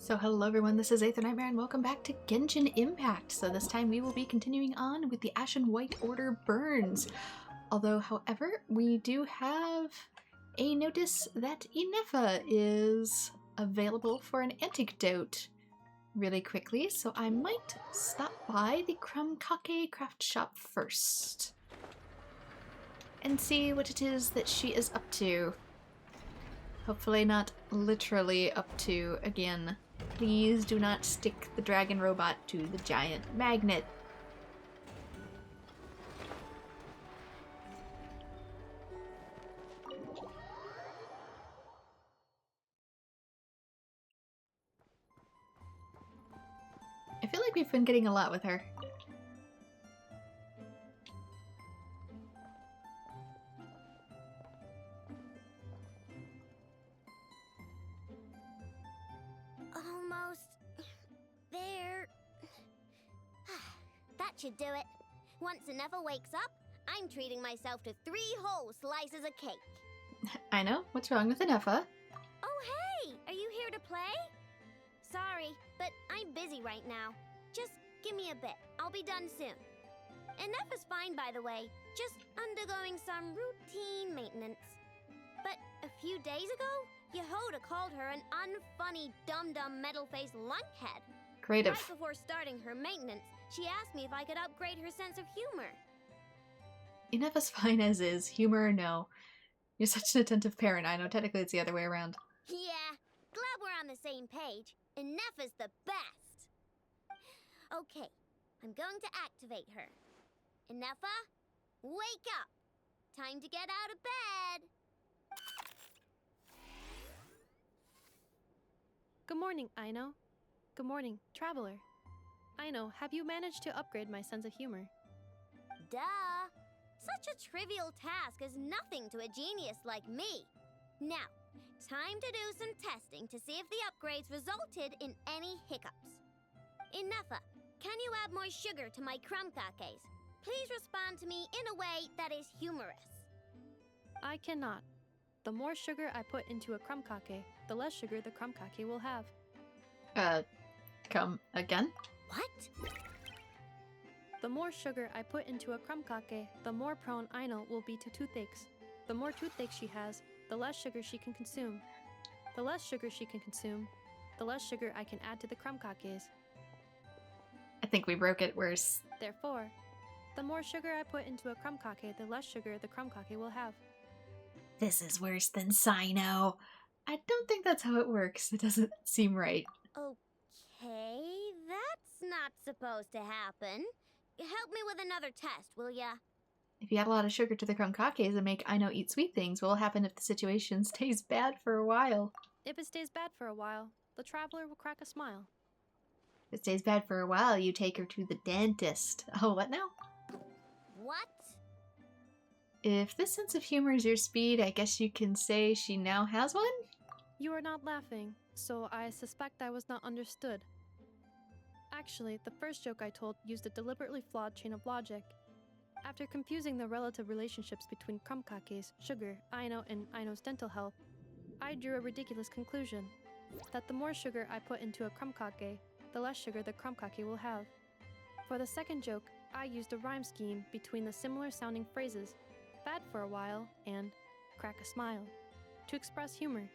So hello everyone, this is Aether Nightmare and welcome back to Genshin Impact. So this time we will be continuing on with the Ashen-White Order Burns. Although, however, we do have a notice that Inefa is available for an antidote really quickly, so I might stop by the Krumkake craft shop first and see what it is that she is up to. Hopefully not literally up to again. Please do not stick the dragon robot to the giant magnet. I feel like we've been getting a lot with her. Almost there. That should do it. Once Inefa wakes up, I'm treating myself to 3 whole slices of cake. I know. What's wrong with Inefa? Oh, hey! Are you here to play? Sorry, but I'm busy right now. Just give me a bit. I'll be done soon. Inefa's fine, by the way. Just undergoing some routine maintenance. But a few days ago, miHoYo called her an unfunny, dum-dum, metal-faced lunkhead. Creative. Right before starting her maintenance, she asked me if I could upgrade her sense of humor. Inefa's fine as is. Humor or no. You're such an attentive parent. I know technically it's the other way around. Yeah, glad we're on the same page. Inefa's the best. Okay, I'm going to activate her. Inefa, wake up. Time to get out of bed. Good morning, Aino. Good morning, Traveler. Aino, have you managed to upgrade my sense of humor? Duh. Such a trivial task is nothing to a genius like me. Now, time to do some testing to see if the upgrades resulted in any hiccups. Inefa, can you add more sugar to my krumkakes? Please respond to me in a way that is humorous. I cannot. The more sugar I put into a krumkake, the less sugar the krumkake will have. Come again? What? The more sugar I put into a krumkake, the more prone Aino will be to toothaches. The more toothaches she has, the less sugar she can consume. The less sugar she can consume, the less sugar I can add to the krumkakes. I think we broke it worse. Therefore, the more sugar I put into a krumkake, the less sugar the krumkake will have. This is worse than Sino. I don't think that's how it works. It doesn't seem right. Okay, that's not supposed to happen. Help me with another test, will ya? If you add a lot of sugar to the krumkakes and make Aino eat sweet things, what will happen if the situation stays bad for a while? If it stays bad for a while, the traveler will crack a smile. If it stays bad for a while, you take her to the dentist. Oh, what now? What? If this sense of humor is your speed, I guess you can say she now has one? You are not laughing, so I suspect I was not understood. Actually, the first joke I told used a deliberately flawed chain of logic. After confusing the relative relationships between krumkakes, sugar, Aino, and Aino's dental health, I drew a ridiculous conclusion. That the more sugar I put into a krumkake, the less sugar the krumkake will have. For the second joke, I used a rhyme scheme between the similar sounding phrases, bad for a while, and crack a smile, to express humor.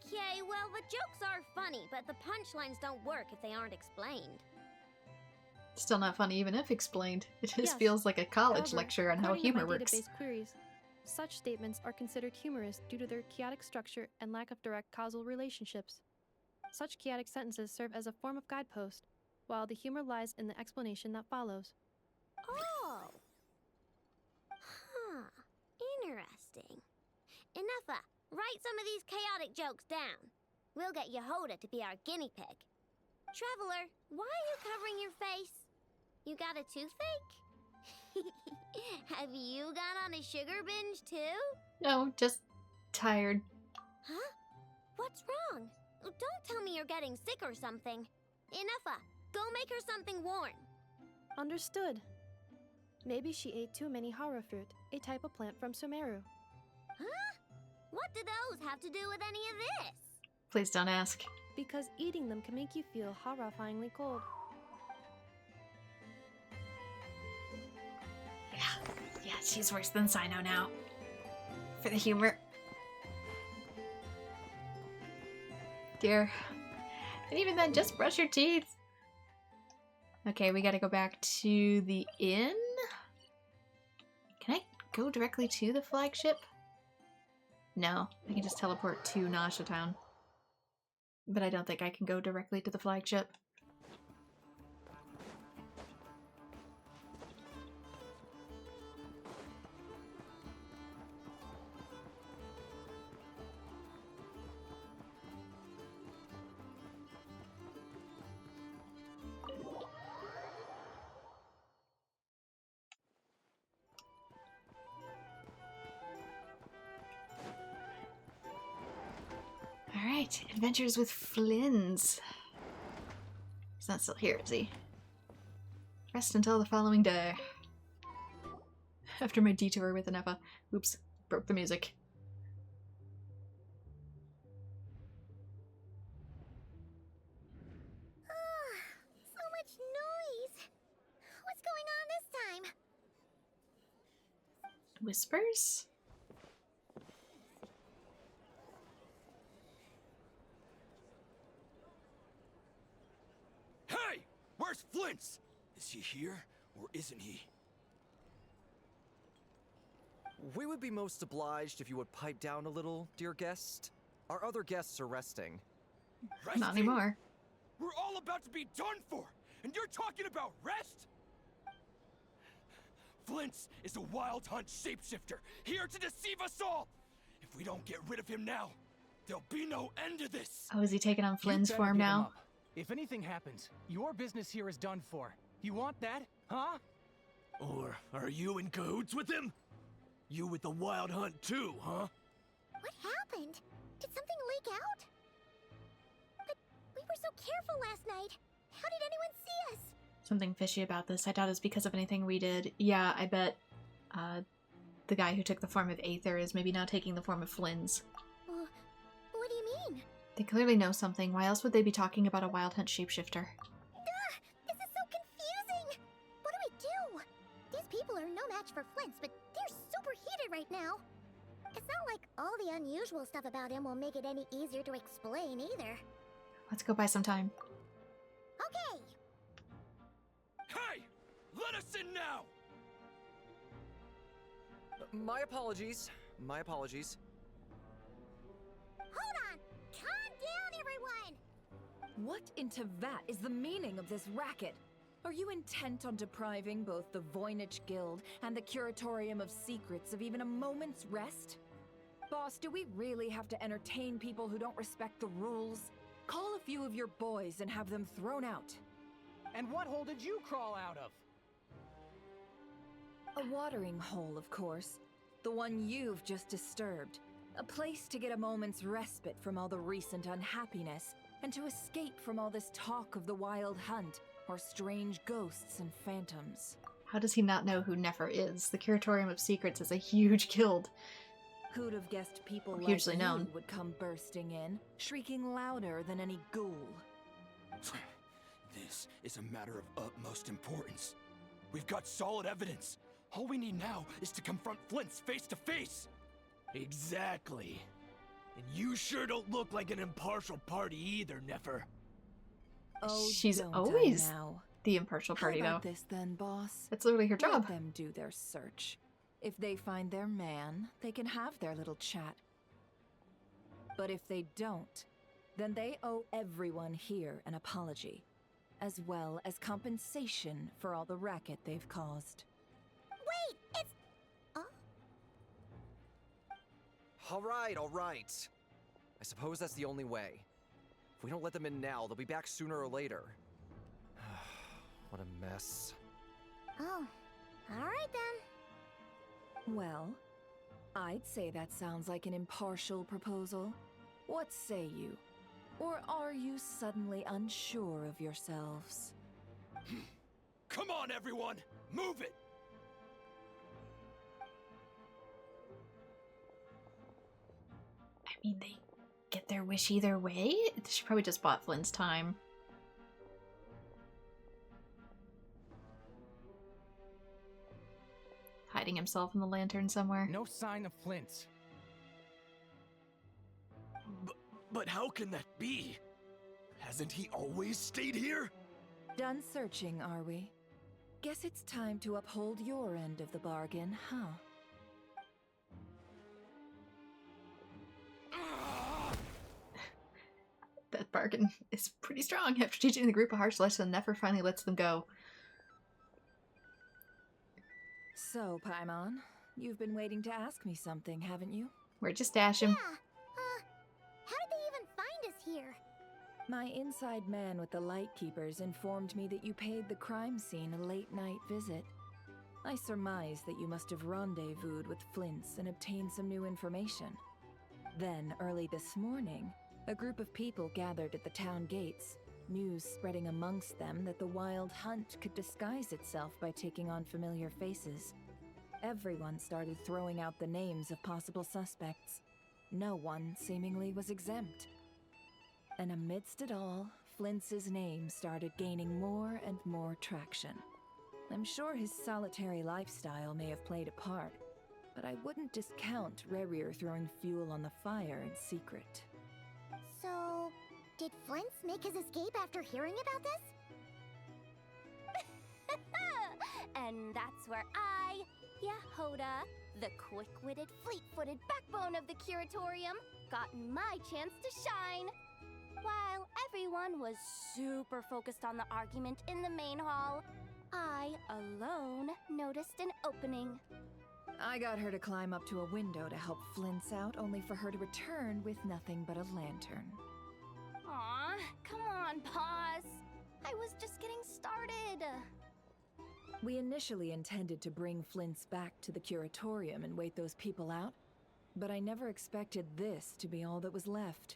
Okay, well, the jokes are funny, but the punchlines don't work if they aren't explained. Still not funny even if explained. It just Yes. feels like a college However, lecture on how according to humor my works. database queries, such statements are considered humorous due to their chaotic structure and lack of direct causal relationships. Such chaotic sentences serve as a form of guidepost, while the humor lies in the explanation that follows. Oh. Huh. Interesting. Inefa, write some of these chaotic jokes down. We'll get miHoYo to be our guinea pig. Traveler, why are you covering your face? You got a toothache? Have you gone on a sugar binge too? No, just tired. Huh? What's wrong? Don't tell me you're getting sick or something. Inefa, go make her something warm. Understood. Maybe she ate too many hara fruit, a type of plant from Sumeru. Huh? What do those have to do with any of this? Please don't ask. because eating them can make you feel horrifyingly cold. Yeah, she's worse than Sino now. For the humor. Dear. And even then, just brush your teeth. Okay, we gotta go back to the inn. Can I go directly to the flagship? No, I can just teleport to Nasha Town. But I don't think I can go directly to the flagship. Alright, adventures with Flynn's. He's not still here, is he? Rest until the following day. After my detour with Anefa. Oops, broke the music. So much noise. What's going on this time? Whispers? Hey! Where's Flint's? Is he here, or isn't he? We would be most obliged if you would pipe down a little, dear guest. Our other guests are resting. Resting? Not anymore. We're all about to be done for, and you're talking about rest? Flint's is a wild hunt shapeshifter, here to deceive us all! If we don't get rid of him now, there'll be no end to this! Oh, is he taking on Flynn's You better form give him now? up. If anything happens, your business here is done for. You want that, huh? Or are you in cahoots with him? You with the wild hunt too, huh? What happened? Did something leak out? But we were so careful last night. How did anyone see us? Something fishy about this. I doubt it's because of anything we did. Yeah, I bet the guy who took the form of Aether is maybe now taking the form of Flynn's. What do you mean? They clearly know something. Why else would they be talking about a wild hunt shapeshifter? This is so confusing! What do? These people are no match for Flint's, but they're super heated right now. It's not like all the unusual stuff about him will make it any easier to explain either. Let's go buy some time. Okay! Hey! Let us in now! My apologies. My apologies. Hold on! Calm down, everyone! What in Tevat is the meaning of this racket? Are you intent on depriving both the Voynich Guild and the Curatorium of Secrets of even a moment's rest? Boss, do we really have to entertain people who don't respect the rules? Call a few of your boys and have them thrown out. And what hole did you crawl out of? A watering hole, of course. The one you've just disturbed. A place to get a moment's respite from all the recent unhappiness, and to escape from all this talk of the wild hunt, or strange ghosts and phantoms. How does he not know who Nefer is? The Curatorium of Secrets is a huge guild. Who'd have guessed people like Hugely you known. would come bursting in, shrieking louder than any ghoul? This is a matter of utmost importance. We've got solid evidence. All we need now is to confront Flint's face to face. Exactly. And you sure don't look like an impartial party either, Nefer. Oh, She's don't always I now? the impartial party, How about though. this then, boss? That's literally her job. Let them do their search. If they find their man, they can have their little chat. But if they don't, then they owe everyone here an apology, as well as compensation for all the racket they've caused. Wait, it's... All right. I suppose that's the only way. If we don't let them in now, they'll be back sooner or later. What a mess. Oh, alright then. Well, I'd say that sounds like an impartial proposal. What say you? Or are you suddenly unsure of yourselves? Come on, everyone! Move it! I mean, they get their wish either way? She probably just bought Flynn's time. Hiding himself in the lantern somewhere. No sign of Flint. But how can that be? Hasn't he always stayed here? Done searching, are we? Guess it's time to uphold your end of the bargain, huh? That bargain is pretty strong. After teaching the group a harsh lesson, Nefer finally lets them go. So, Paimon, you've been waiting to ask me something, haven't you? Where'd you stash him? Yeah. How did they even find us here? My inside man with the Lightkeepers informed me that you paid the crime scene a late-night visit. I surmise that you must have rendezvoused with Flint's and obtained some new information. Then, early this morning, a group of people gathered at the town gates, news spreading amongst them that the wild hunt could disguise itself by taking on familiar faces. Everyone started throwing out the names of possible suspects. No one, seemingly, was exempt. And amidst it all, Flint's name started gaining more and more traction. I'm sure his solitary lifestyle may have played a part, but I wouldn't discount Rerir throwing fuel on the fire in secret. So, did Flint make his escape after hearing about this? And that's where I, Yehoda, the quick-witted, fleet-footed backbone of the Curatorium, got my chance to shine. While everyone was super focused on the argument in the main hall, I alone noticed an opening. I got her to climb up to a window to help Flint's out, only for her to return with nothing but a lantern. Aw, come on, Paz. I was just getting started. We initially intended to bring Flint's back to the Curatorium and wait those people out, but I never expected this to be all that was left.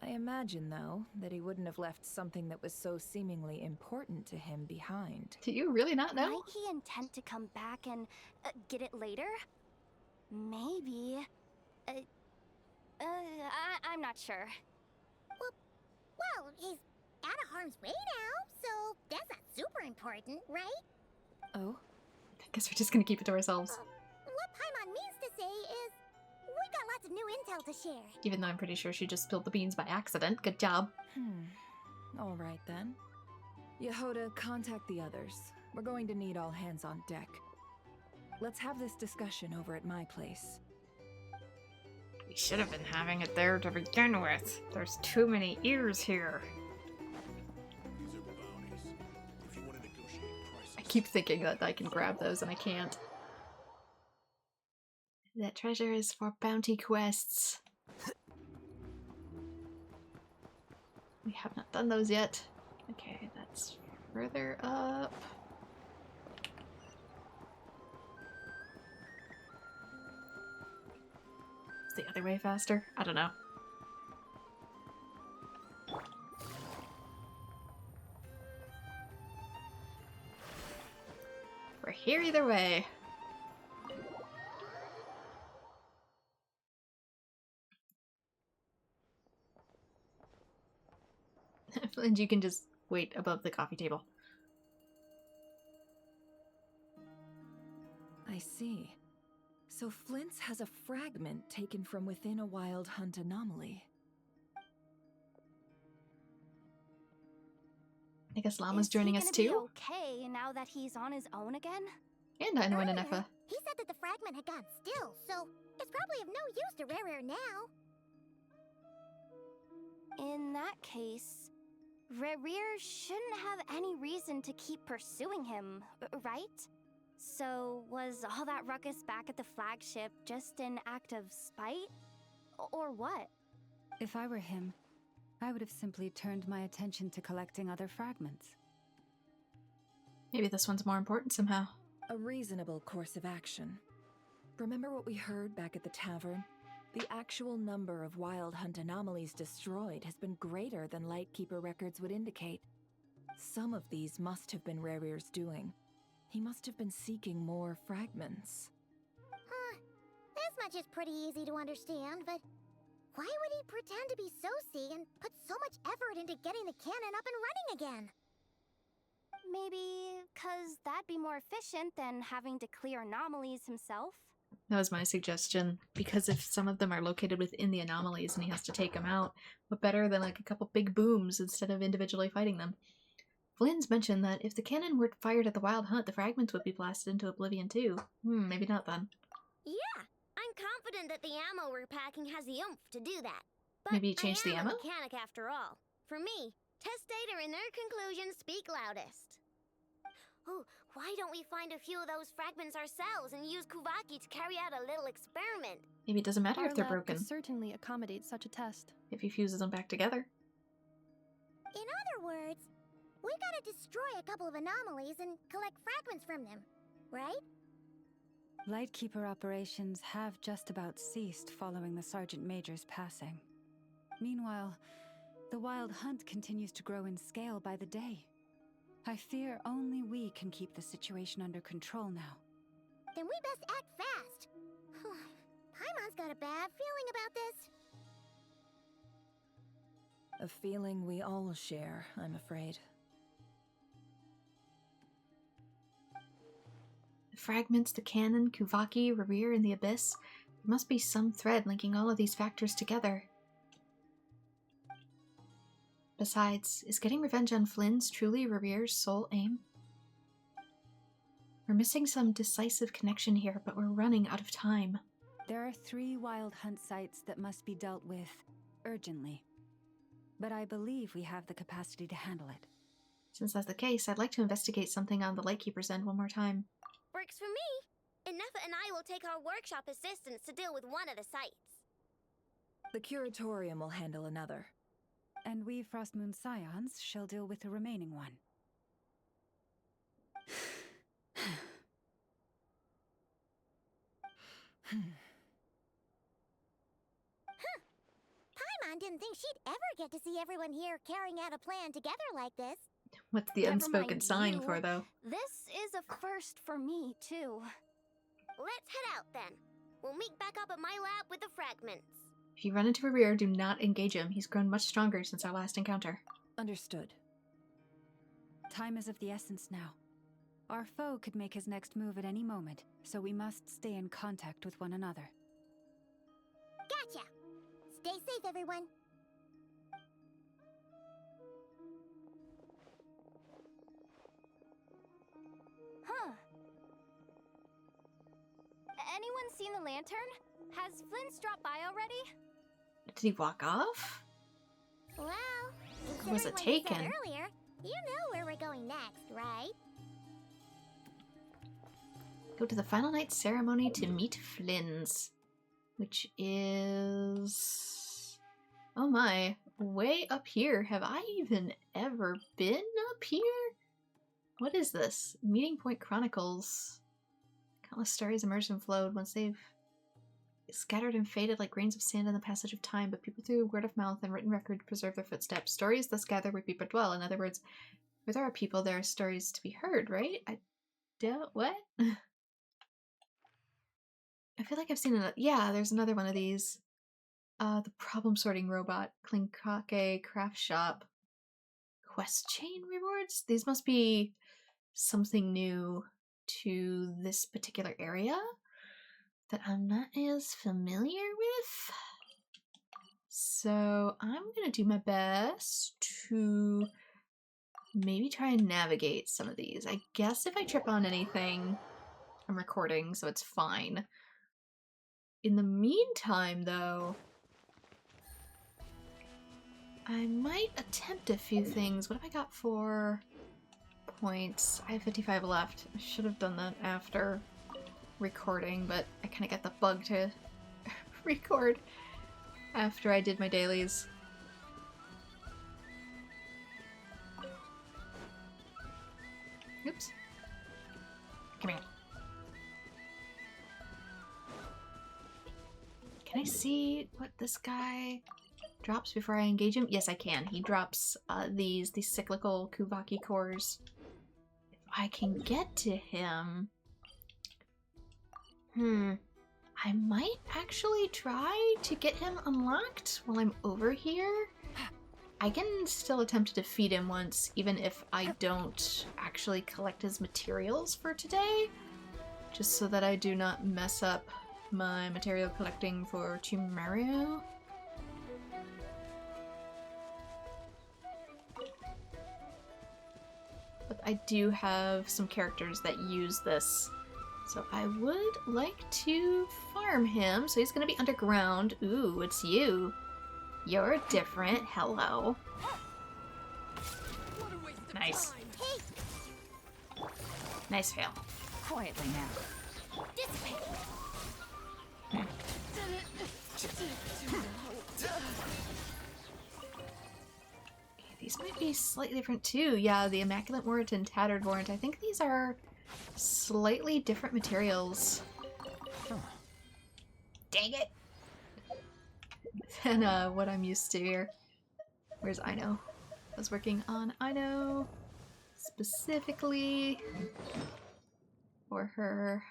I imagine, though, that he wouldn't have left something that was so seemingly important to him behind. Do you really not know? Might he intend to come back and get it later? Maybe. I'm not sure. Well, he's out of harm's way now, so that's not super important, right? Oh? I guess we're just gonna keep it to ourselves. What Paimon means to say is, we got lots of new intel to share. Even though I'm pretty sure she just spilled the beans by accident. Good job. All right then. Yehoda, contact the others. We're going to need all hands on deck. Let's have this discussion over at my place. We should have been having it there to begin with. There's too many ears here. These are bounties. If you want to negotiate prices, I keep thinking that I can grab those and I can't. That treasure is for bounty quests. We have not done those yet. Okay, that's further up. Is the other way faster? I don't know. We're here either way. And you can just wait above the coffee table. I see. So Flint's has a fragment taken from within a wild hunt anomaly. I guess Llama's Is he joining us gonna be too? okay now that he's on his own again? And I know an Earlier, Nefa. He said that the fragment had gone still, so it's probably of no use to Rerir now. In that case, Rerir shouldn't have any reason to keep pursuing him, right? So was all that ruckus back at the flagship just an act of spite? Or what? If I were him, I would have simply turned my attention to collecting other fragments. Maybe this one's more important somehow. A reasonable course of action. Remember what we heard back at the tavern? The actual number of wild hunt anomalies destroyed has been greater than Lightkeeper records would indicate. Some of these must have been Rerir's doing. He must have been seeking more fragments. This much is pretty easy to understand, but Why would he pretend to be Soci and put so much effort into getting the cannon up and running again? Maybe because that'd be more efficient than having to clear anomalies himself. That was my suggestion, because if some of them are located within the anomalies and he has to take them out, what better than like a couple big booms instead of individually fighting them? Flynn's mentioned that if the cannon were fired at the Wild Hunt, the fragments would be blasted into oblivion too. Maybe not then. Yeah, I'm confident that the ammo we're packing has the oomph to do that. But Maybe change I the am ammo? a mechanic after all. For me, test data and their conclusions speak loudest. Oh, why don't we find a few of those fragments ourselves and use Kuvaki to carry out a little experiment? Maybe it doesn't matter Our if they're lab broken, could certainly accommodate such a test. if he fuses them back together. In other words, we gotta destroy a couple of anomalies and collect fragments from them, right? Lightkeeper operations have just about ceased following the Sergeant Major's passing. Meanwhile, the Wild Hunt continues to grow in scale by the day. I fear only we can keep the situation under control now. Then we best act fast. Paimon's got a bad feeling about this. A feeling we all share, I'm afraid. The fragments, the cannon, Kuvaki, Revere, and the Abyss. There must be some thread linking all of these factors together. Besides, is getting revenge on Flynn's truly Revere's sole aim? We're missing some decisive connection here, but we're running out of time. There are 3 Wild Hunt sites that must be dealt with urgently. But I believe we have the capacity to handle it. Since that's the case, I'd like to investigate something on the Lightkeeper's end one more time. Works for me. Ineffa and I will take our workshop assistants to deal with one of the sites. The Curatorium will handle another. And we Frostmoon Scions shall deal with the remaining one. Paimon didn't think she'd ever get to see everyone here carrying out a plan together like this. What's the Never unspoken mind sign you. for, though? This is a first for me, too. Let's head out then. We'll meet back up at my lab with the fragments. If you run into Revere, do not engage him. He's grown much stronger since our last encounter. Understood. Time is of the essence now. Our foe could make his next move at any moment, so we must stay in contact with one another. Gotcha! Stay safe, everyone. Huh. Anyone seen the lantern? Has Flynn's dropped by already? Did he walk off? Well, Or was considering it what you said taken? earlier, you know where we're going next, right? Go to the final night ceremony to meet Flynn's. Which is... oh my, way up here. Have I even ever been up here? What is this? Meeting Point Chronicles. Countless stories emerged and flowed once they've scattered and faded like grains of sand in the passage of time, but people through word of mouth and written record preserve their footsteps. Stories thus gather where people dwell. In other words, where there are people, there are stories to be heard, right? I don't... what? I feel like I've seen it. Yeah, there's another one of these. The problem sorting robot, Klinkake Craft Shop. Quest chain rewards? These must be something new to this particular area that I'm not as familiar with. So I'm gonna do my best to maybe try and navigate some of these. I guess if I trip on anything, I'm recording, so it's fine. In the meantime, though, I might attempt a few things. What have I got for points? I have 55 left. I should have done that after recording, but I kind of got the bug to record after I did my dailies. Oops. Come here. Can I see what this guy drops before I engage him? Yes, I can. He drops these cyclical Kuvaki cores. If I can get to him... I might actually try to get him unlocked while I'm over here. I can still attempt to defeat him once, even if I don't actually collect his materials for today. Just so that I do not mess up my material collecting for tomorrow. But I do have some characters that use this. So I would like to farm him. So he's going to be underground. Ooh, it's you. You're different. Hello. Nice. Nice fail. Quietly now. Okay, these might be slightly different too. Yeah, the Immaculate Warrant and Tattered Warrant. I think these are slightly different materials. Dang it! Than what I'm used to here. Where's Ino? I was working on Ino specifically for her.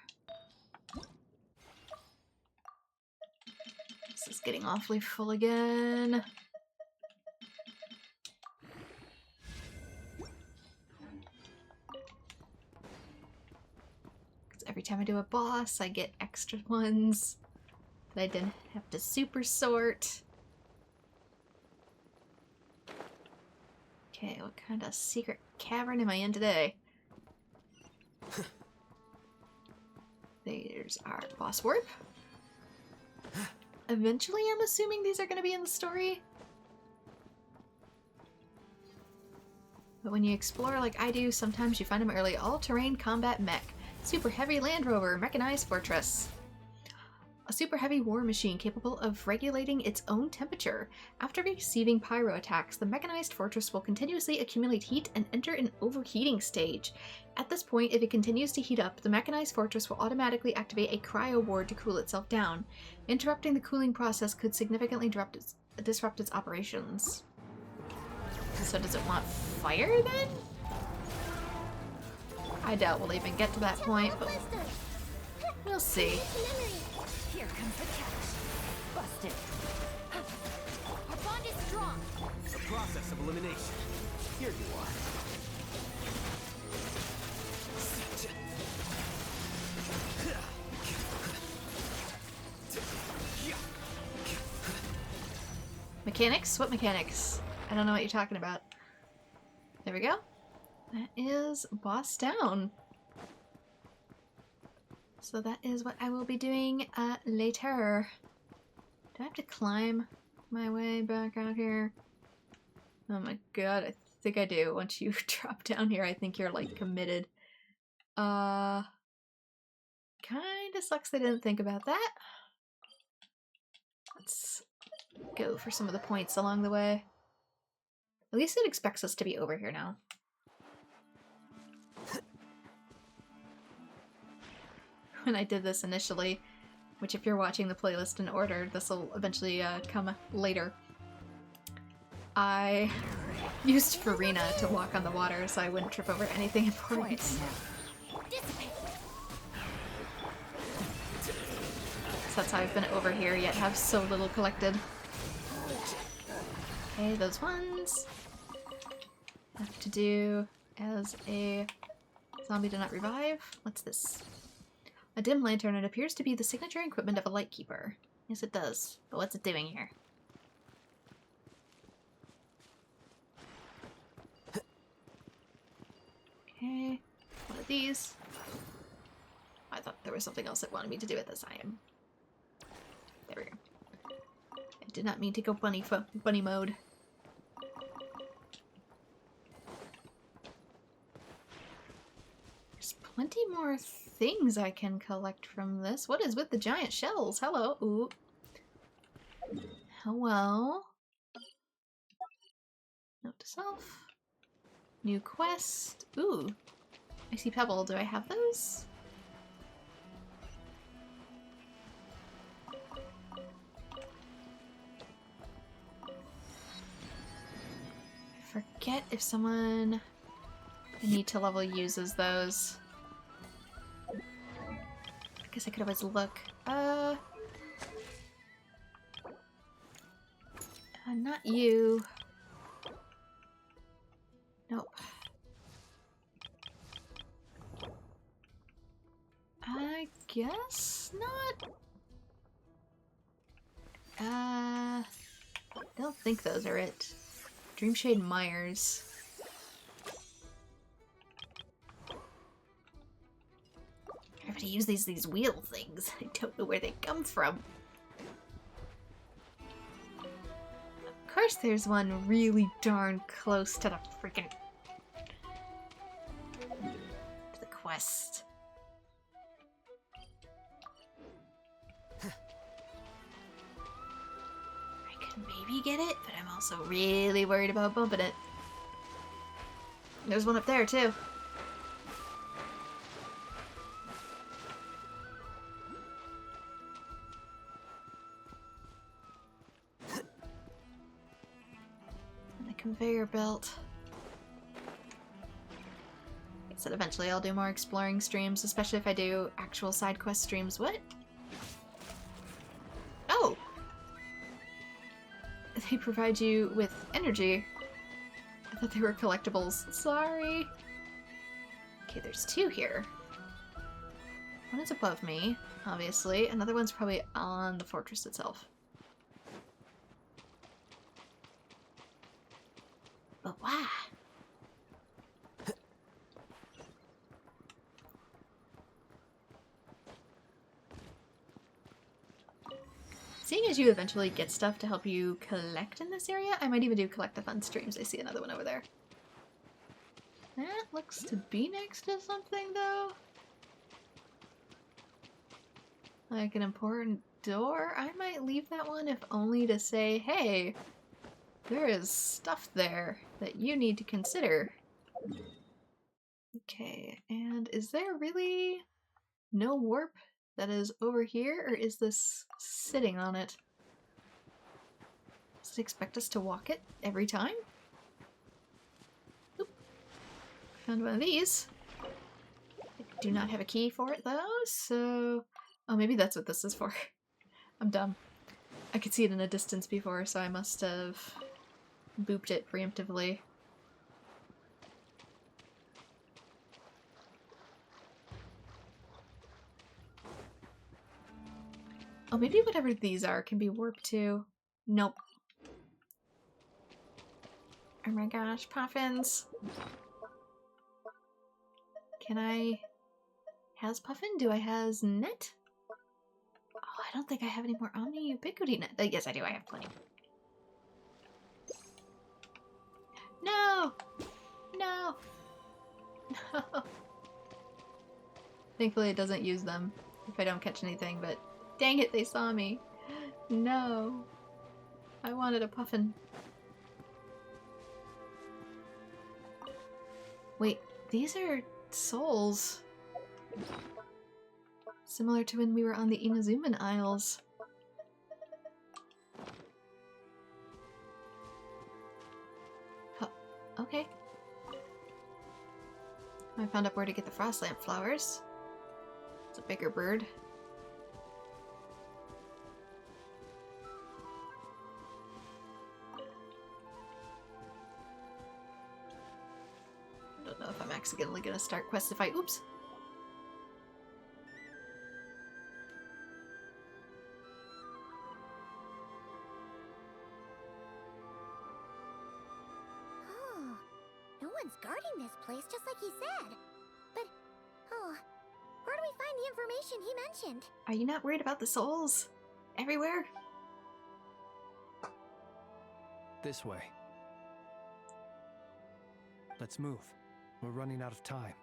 This is getting awfully full again. Because every time I do a boss, I get extra ones that I didn't have to super sort. Okay, what kind of secret cavern am I in today? There's our boss warp. Eventually, I'm assuming these are going to be in the story. But when you explore like I do, sometimes you find them early. All-terrain combat mech. Super heavy Land Rover, mechanized fortress. A super heavy war machine capable of regulating its own temperature. After receiving pyro attacks, the mechanized fortress will continuously accumulate heat and enter an overheating stage. At this point, if it continues to heat up, the mechanized fortress will automatically activate a cryo ward to cool itself down. Interrupting the cooling process could significantly disrupt its operations. So does it want fire then? I doubt we'll even get to that point, but we'll see. Here comes the catch. Busted. Our bond is strong. The process of elimination. Here you are. Mechanics? What mechanics? I don't know what you're talking about. There we go. That is boss down. So that is what I will be doing later. Do I have to climb my way back out here? Oh my god, I think I do. Once you drop down here, I think you're like committed. Kinda sucks I didn't think about that. Let's go for some of the points along the way. At least it expects us to be over here now. When I did this initially, which if you're watching the playlist in order, this will eventually come later. I used Farina to walk on the water so I wouldn't trip over anything important. So that's how I've been over here, yet have so little collected. Okay, those ones. Have to do as a zombie to not revive. What's this? A dim lantern. It appears to be the signature equipment of a lightkeeper. Yes, it does. But what's it doing here? Okay. One of these. I thought there was something else it wanted me to do at this time. There we go. I did not mean to go bunny mode. There's plenty more things I can collect from this. What is with the giant shells? Hello. Ooh. Hello. Note to self. New quest. Ooh. Icy Pebble. Do I have those? I forget if someone I need to level uses those. I guess I could always look. Not you. Nope. I guess not. Don't think those are it. Dreamshade Myers. Everybody use these wheel things. I don't know where they come from. Of course there's one really darn close to the freaking... to the quest. I could maybe get it, but I'm also really worried about bumping it. There's one up there too. Conveyor belt. I said eventually I'll do more exploring streams, especially if I do actual side quest streams. What? Oh! They provide you with energy. I thought they were collectibles. Sorry. Okay, there's two here. One is above me, obviously. Another one's probably on the fortress itself. But why? Seeing as you eventually get stuff to help you collect in this area, I might even do collect the fun streams. I see another one over there. That looks to be next to something, though. Like an important door? I might leave that one if only to say, hey, there is stuff there that you need to consider. Okay, and is there really no warp that is over here, or is this sitting on it? Does it expect us to walk it every time? Oop. Found one of these. I do not have a key for it though, so... Oh, maybe that's what this is for. I'm dumb. I could see it in the distance before, so I must have booped it preemptively. Oh, maybe whatever these are can be warped too. Nope. Oh my gosh, Puffins. Can I... Has Puffin? Do I has Net? Oh, I don't think I have any more Omni Ubiquity Net. Yes, I do. I have plenty. No! No! No! Thankfully it doesn't use them if I don't catch anything, but dang it, they saw me. No. I wanted a Puffin. Wait, these are souls. Similar to when we were on the Inazuman Isles. Oh, okay. I found out where to get the frost lamp flowers. It's a bigger bird. Don't know if I'm accidentally gonna start questify. Oops. Guarding this place just like he said. But, oh, where do we find the information he mentioned? Are you not worried about the souls? Everywhere? This way. Let's move. We're running out of time.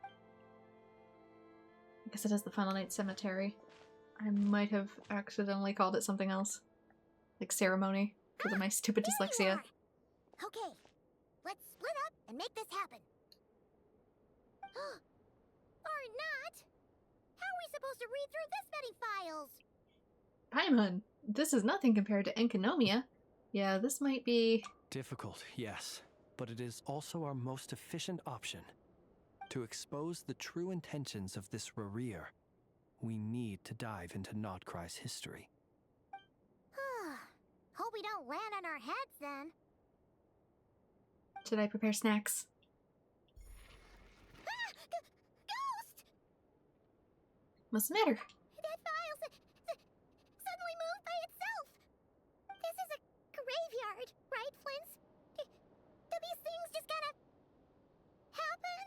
I guess it is the Final Night Cemetery. I might have accidentally called it something else. Like ceremony, because of my stupid dyslexia. Okay, let's split up and make this happen. Or not! How are we supposed to read through this many files? Paimon, this is nothing compared to Enkanomiya. Yeah, this might be... difficult, yes. But it is also our most efficient option. To expose the true intentions of this Rereer, we need to dive into nod-krai's history. Hope we don't land on our heads then. Should I prepare snacks? Ghost! What's the matter? That file suddenly moved by itself. This is a graveyard, right, Flint's? Do these things just kind of happen?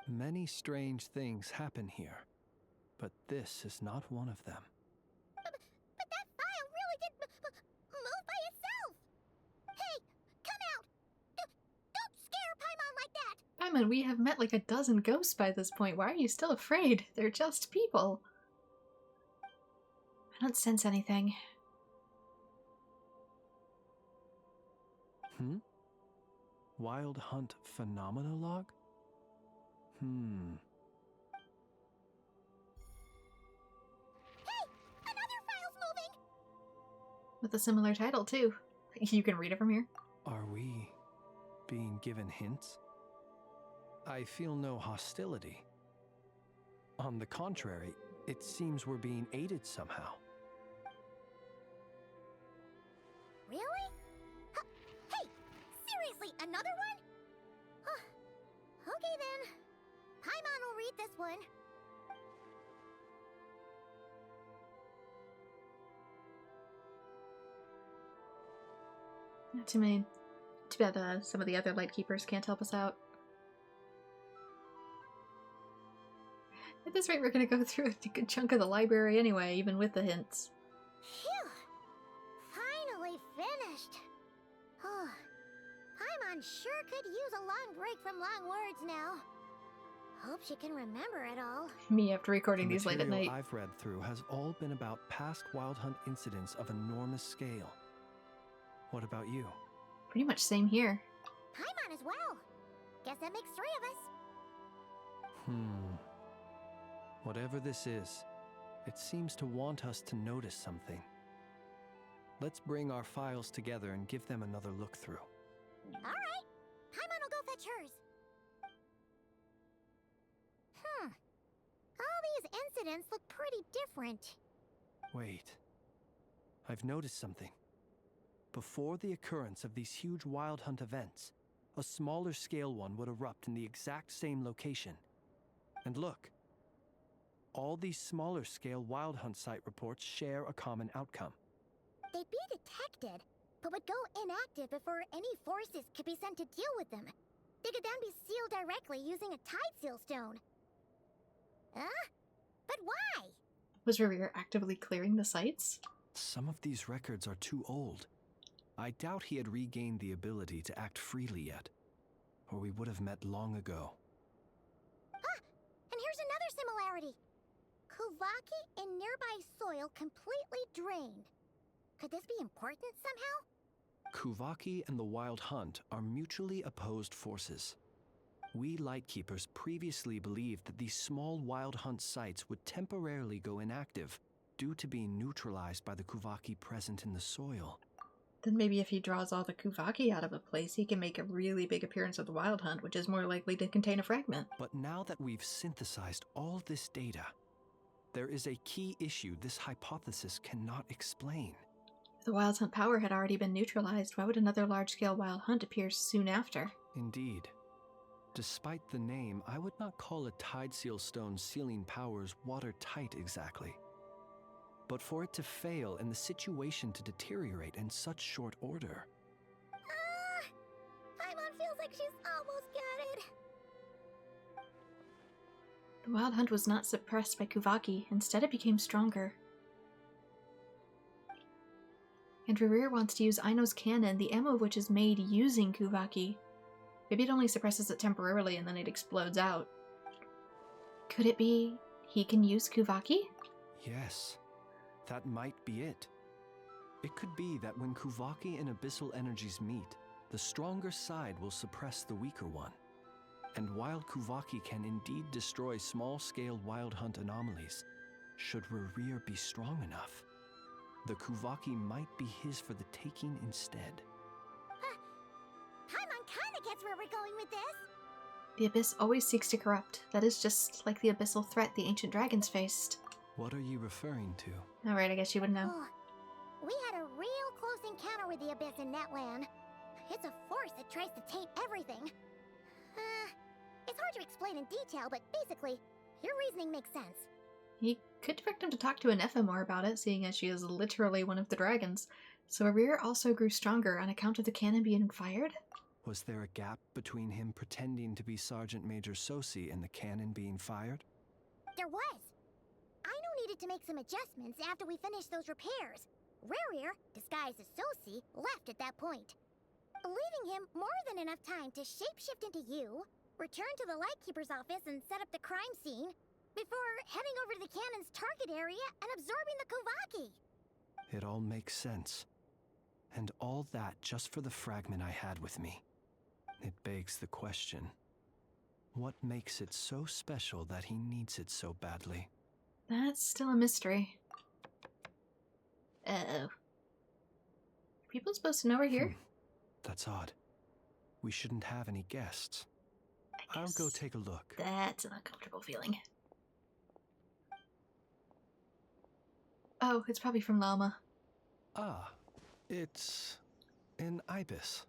Many strange things happen here, but this is not one of them. But that file really did move by itself. Hey, come out! Don't scare Paimon like that! Paimon, we have met like a dozen ghosts by this point. Why are you still afraid? They're just people. I don't sense anything. Wild Hunt Phenomenologue? Hey, another file's moving! With a similar title, too. You can read it from here. Are we being given hints? I feel no hostility. On the contrary, it seems we're being aided somehow. Really? Hey, seriously, another one? Okay then. Paimon will read this one. Too bad some of the other Lightkeepers can't help us out. At this rate, we're gonna go through a good chunk of the library anyway, even with the hints. Phew! Finally finished. Paimon sure could use a long break from long words now. Hope she can remember it all. Me after recording The these late at material night. I've read through has all been about past Wild Hunt incidents of enormous scale. What about you? Pretty much same here. Paimon as well. Guess that makes 3 of us. Whatever this is, it seems to want us to notice something. Let's bring our files together and give them another look through. Alright. Paimon will go fetch hers. All these incidents look pretty different. Wait. I've noticed something. Before the occurrence of these huge Wild Hunt events, a smaller scale one would erupt in the exact same location. And look. All these smaller scale Wild Hunt site reports share a common outcome. They'd be detected, but would go inactive before any forces could be sent to deal with them. They could then be sealed directly using a tide seal stone. But why? Was Revere actively clearing the sites? Some of these records are too old. I doubt he had regained the ability to act freely yet, or we would have met long ago. And here's another similarity. Kuvaki in nearby soil completely drained. Could this be important somehow? Kuvaki and the Wild Hunt are mutually opposed forces. We Lightkeepers previously believed that these small Wild Hunt sites would temporarily go inactive due to being neutralized by the Kuvaki present in the soil. Then maybe if he draws all the Kuvaki out of a place, he can make a really big appearance of the Wild Hunt, which is more likely to contain a fragment. But now that we've synthesized all this data, there is a key issue this hypothesis cannot explain. If the Wild Hunt power had already been neutralized, why would another large-scale Wild Hunt appear soon after? Indeed. Despite the name, I would not call a tide seal stone's sealing powers watertight exactly. But for it to fail and the situation to deteriorate in such short order... Paimon feels like she's almost got it. The Wild Hunt was not suppressed by Kuvaki, instead it became stronger. And Revere wants to use Aino's cannon, the ammo of which is made using Kuvaki. Maybe it only suppresses it temporarily and then it explodes out. Could it be he can use Kuvaki? Yes, that might be it. It could be that when Kuvaki and abyssal energies meet, the stronger side will suppress the weaker one. And while Kuvaki can indeed destroy small-scale Wild Hunt anomalies, should Revere be strong enough, the Kuvaki might be his for the taking instead. Paimon kinda gets where we're going with this. The Abyss always seeks to corrupt. That is just like the abyssal threat the ancient dragons faced. What are you referring to? Alright, I guess you would know. Oh, we had a real close encounter with the Abyss in Netland. It's a force that tries to taint everything. It's hard to explain in detail, but basically, your reasoning makes sense. You could direct him to talk to Anefa more about it, seeing as she is literally one of the dragons. So Arir also grew stronger on account of the cannon being fired? Was there a gap between him pretending to be Sergeant Major Sosi and the cannon being fired? There was. Aino needed to make some adjustments after we finished those repairs. Rerir, disguised as Sosi, left at that point, leaving him more than enough time to shapeshift into you, return to the Lightkeeper's office and set up the crime scene, before heading over to the cannon's target area and absorbing the Kuvaki. It all makes sense. And all that just for the fragment I had with me. It begs the question, what makes it so special that he needs it so badly? That's still a mystery. Uh-oh. Are people supposed to know we're here? That's odd. We shouldn't have any guests. I'll go take a look. That's an uncomfortable feeling. Oh, it's probably from Llama. Ah, it's an ibis.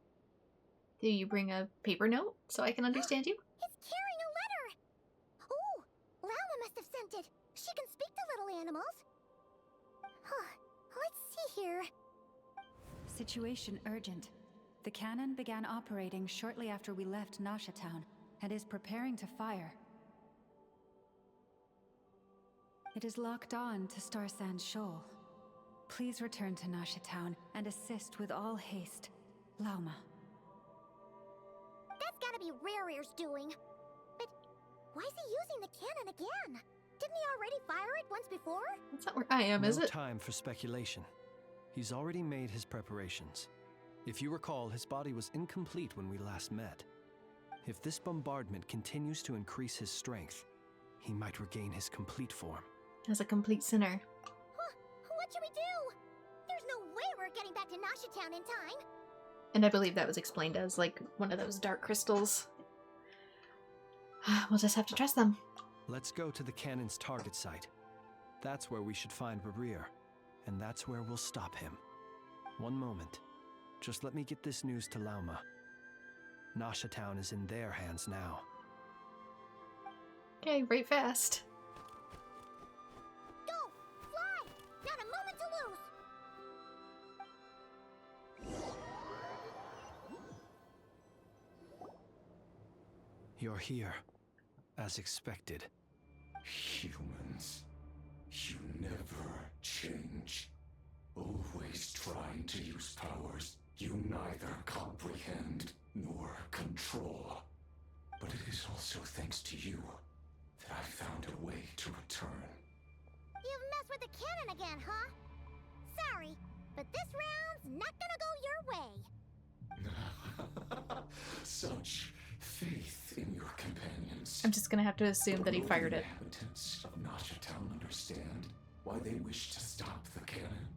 Do you bring a paper note so I can understand you? He's carrying a letter! Oh, Llama must have sent it. She can speak to little animals. Let's see here. Situation urgent. The cannon began operating shortly after we left Nasha Town and is preparing to fire. It is locked on to Star Sand Shoal. Please return to Nasha Town and assist with all haste. Lauma. That's gotta be Rerir's doing. But why is he using the cannon again? Didn't he already fire it once before? That's not where I am, is it? No time for speculation. He's already made his preparations. If you recall, his body was incomplete when we last met. If this bombardment continues to increase his strength, he might regain his complete form. As a complete sinner. What should we do? There's no way we're getting back to Nasha Town in time. And I believe that was explained as, like, one of those dark crystals. We'll just have to trust them. Let's go to the cannon's target site. That's where we should find Rerir, and that's where we'll stop him. One moment. Just let me get this news to Lauma. Nasha Town is in their hands now. Okay, right fast. Go! Fly! Not a moment to lose! You're here, as expected. Humans, you never change. Always trying to use powers you neither comprehend nor control. But it is also thanks to you that I found a way to return. You've messed with the cannon again, huh? Sorry, but this round's not gonna go your way. Such faith in your companions. I'm just gonna have to assume that he fired it. The inhabitants of Nasha Town understand why they wish to stop the cannon?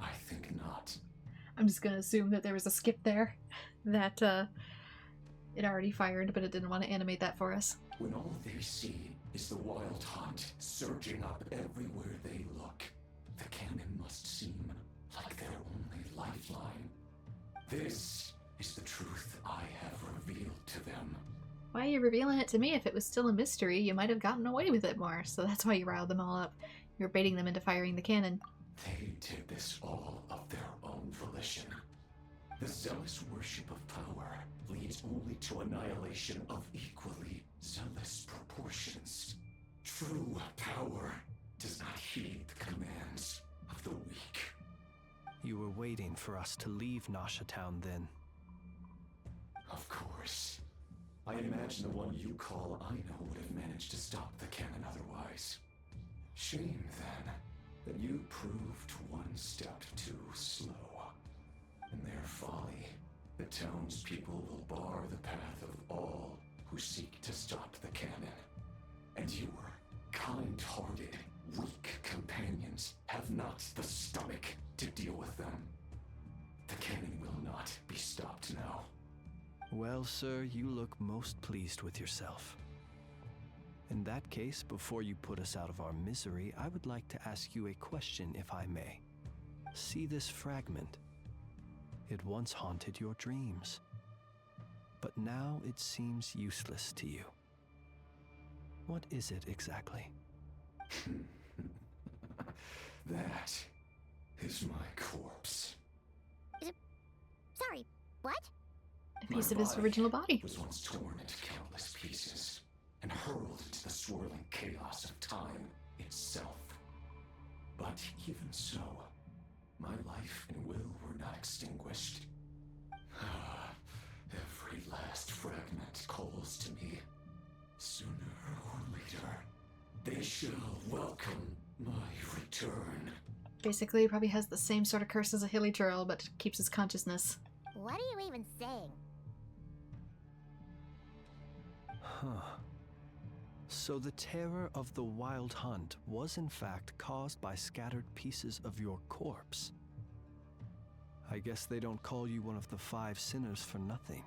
I think not. I'm just gonna assume that there was a skip there. That, it already fired, but it didn't want to animate that for us. When all they see is the wild hunt surging up everywhere they look, the cannon must seem like their only lifeline. This is the truth I have revealed to them. Why are you revealing it to me? If it was still a mystery, you might have gotten away with it more, so that's why you riled them all up. You're baiting them into firing the cannon. They did this all of their own volition. The zealous worship of power leads only to annihilation of equally zealous proportions. True power does not heed the commands of the weak. You were waiting for us to leave Nasha Town then. Of course. I imagine the one you call Aino would have managed to stop the cannon otherwise. Shame, then, that you proved one step too slow. In their folly, the townspeople will bar the path of all who seek to stop the cannon. And your kind-hearted, weak companions have not the stomach to deal with them. The cannon will not be stopped now. Well, sir, you look most pleased with yourself. In that case, before you put us out of our misery, I would like to ask you a question, if I may. See this fragment? It once haunted your dreams, but now it seems useless to you. What is it exactly? That is my corpse. Sorry, what? A piece of his original body. Was once torn into countless pieces and hurled into the swirling chaos of time itself. But even so, my life and will were not extinguished. Every last fragment calls to me. Sooner or later, they shall welcome my return. Basically, he probably has the same sort of curse as a hilly trail, but keeps his consciousness. What are you even saying? Huh. So the terror of the wild hunt was in fact caused by scattered pieces of your corpse. I guess they don't call you one of the 5 sinners for nothing.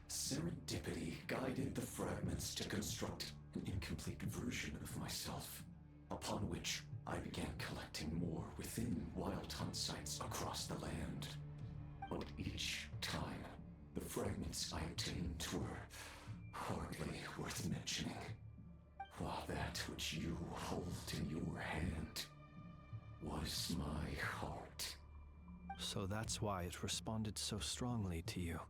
Serendipity guided the fragments to construct an incomplete version of myself, upon which I began collecting more within wild hunt sites across the land. But each time, the fragments I obtained were hardly worth mentioning, while that which you hold in your hand was my heart. So that's why it responded so strongly to you.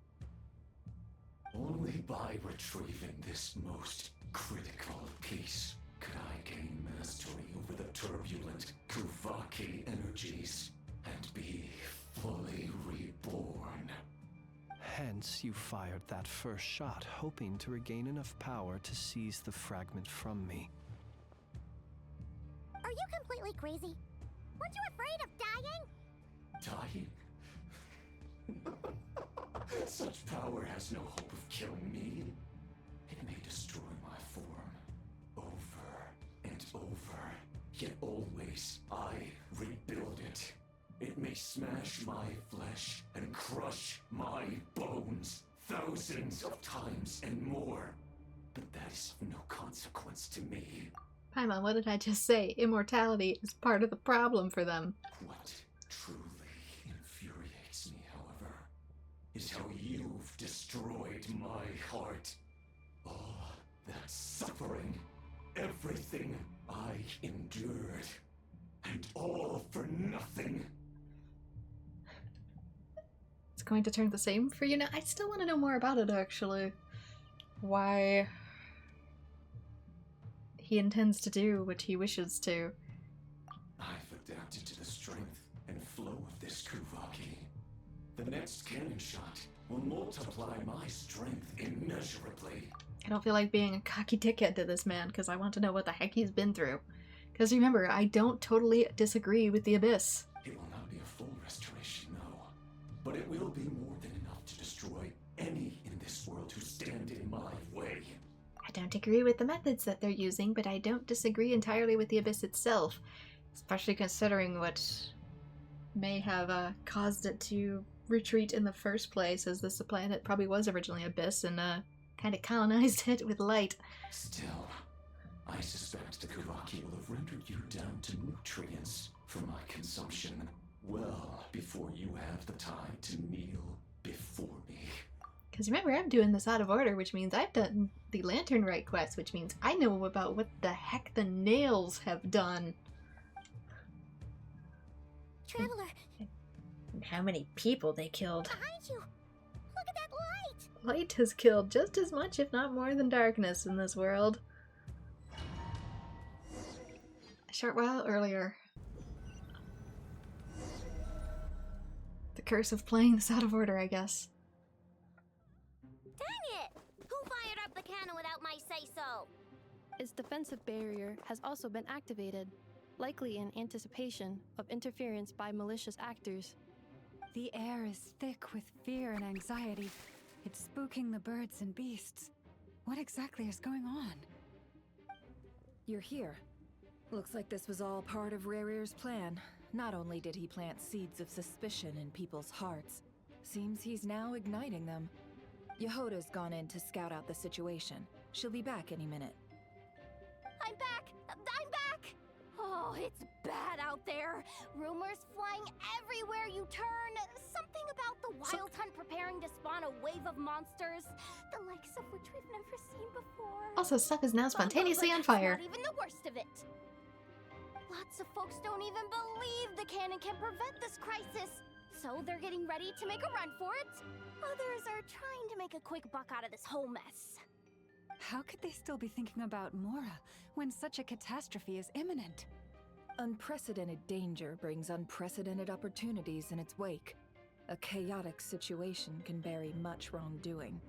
Only by retrieving this most critical piece could I gain mastery over the turbulent Kuvaki energies and be fully reborn. Hence, you fired that first shot, hoping to regain enough power to seize the fragment from me. Are you completely crazy? Weren't you afraid of dying? Dying? Such power has no hope of killing me. It may destroy my form over and over, yet always I rebuild it. It may smash my flesh and crush my bones thousands of times and more, but that is of no consequence to me. Paimon, what did I just say? Immortality is part of the problem for them. What truly infuriates me, however, is how you've destroyed my heart. All that suffering, everything I endured, and all for nothing. It's going to turn the same for you now. I still want to know more about it, actually. Why he intends to do what he wishes to. I've adapted to the strength and flow of this Kuvaki. The next cannon shot will multiply my strength immeasurably. I don't feel like being a cocky dickhead to this man, because I want to know what the heck he's been through. Because remember, I don't totally disagree with the Abyss. It will not be a full restoration, no. But it will be more than enough to destroy any in this world who stand in my way. I don't agree with the methods that they're using, but I don't disagree entirely with the Abyss itself. Especially considering what may have caused it to retreat in the first place, as this planet probably was originally Abyss and kind of colonized it with light. Still, I suspect the Kuvaki will have rendered you down to nutrients for my consumption well before you have the time to kneel before me. Because remember, I'm doing this out of order, which means I've done the Lantern Rite quest, which means I know about what the heck the nails have done. Traveler! And how many people they killed. Behind you! Look at that light! Light has killed just as much, if not more, than darkness in this world. A short while earlier. The curse of playing this out of order, I guess. Dang it! Who fired up the cannon without my say-so? Its defensive barrier has also been activated, likely in anticipation of interference by malicious actors. The air is thick with fear and anxiety. It's spooking the birds and beasts. What exactly is going on? You're here. Looks like this was all part of Rerir's plan. Not only did he plant seeds of suspicion in people's hearts, seems he's now igniting them. Yehoda's gone in to scout out the situation. She'll be back any minute. I'm back! I'm back! Oh, it's bad out there. Rumors flying everywhere you turn. Something about the Wild Hunt preparing to spawn a wave of monsters, the likes of which we've never seen before. Also, stuff is now spontaneously on fire. That's not even the worst of it. Lots of folks don't even believe the cannon can prevent this crisis, so they're getting ready to make a run for it. Others are trying to make a quick buck out of this whole mess. How could they still be thinking about Mora when such a catastrophe is imminent? Unprecedented danger brings unprecedented opportunities in its wake. A chaotic situation can bury much wrongdoing.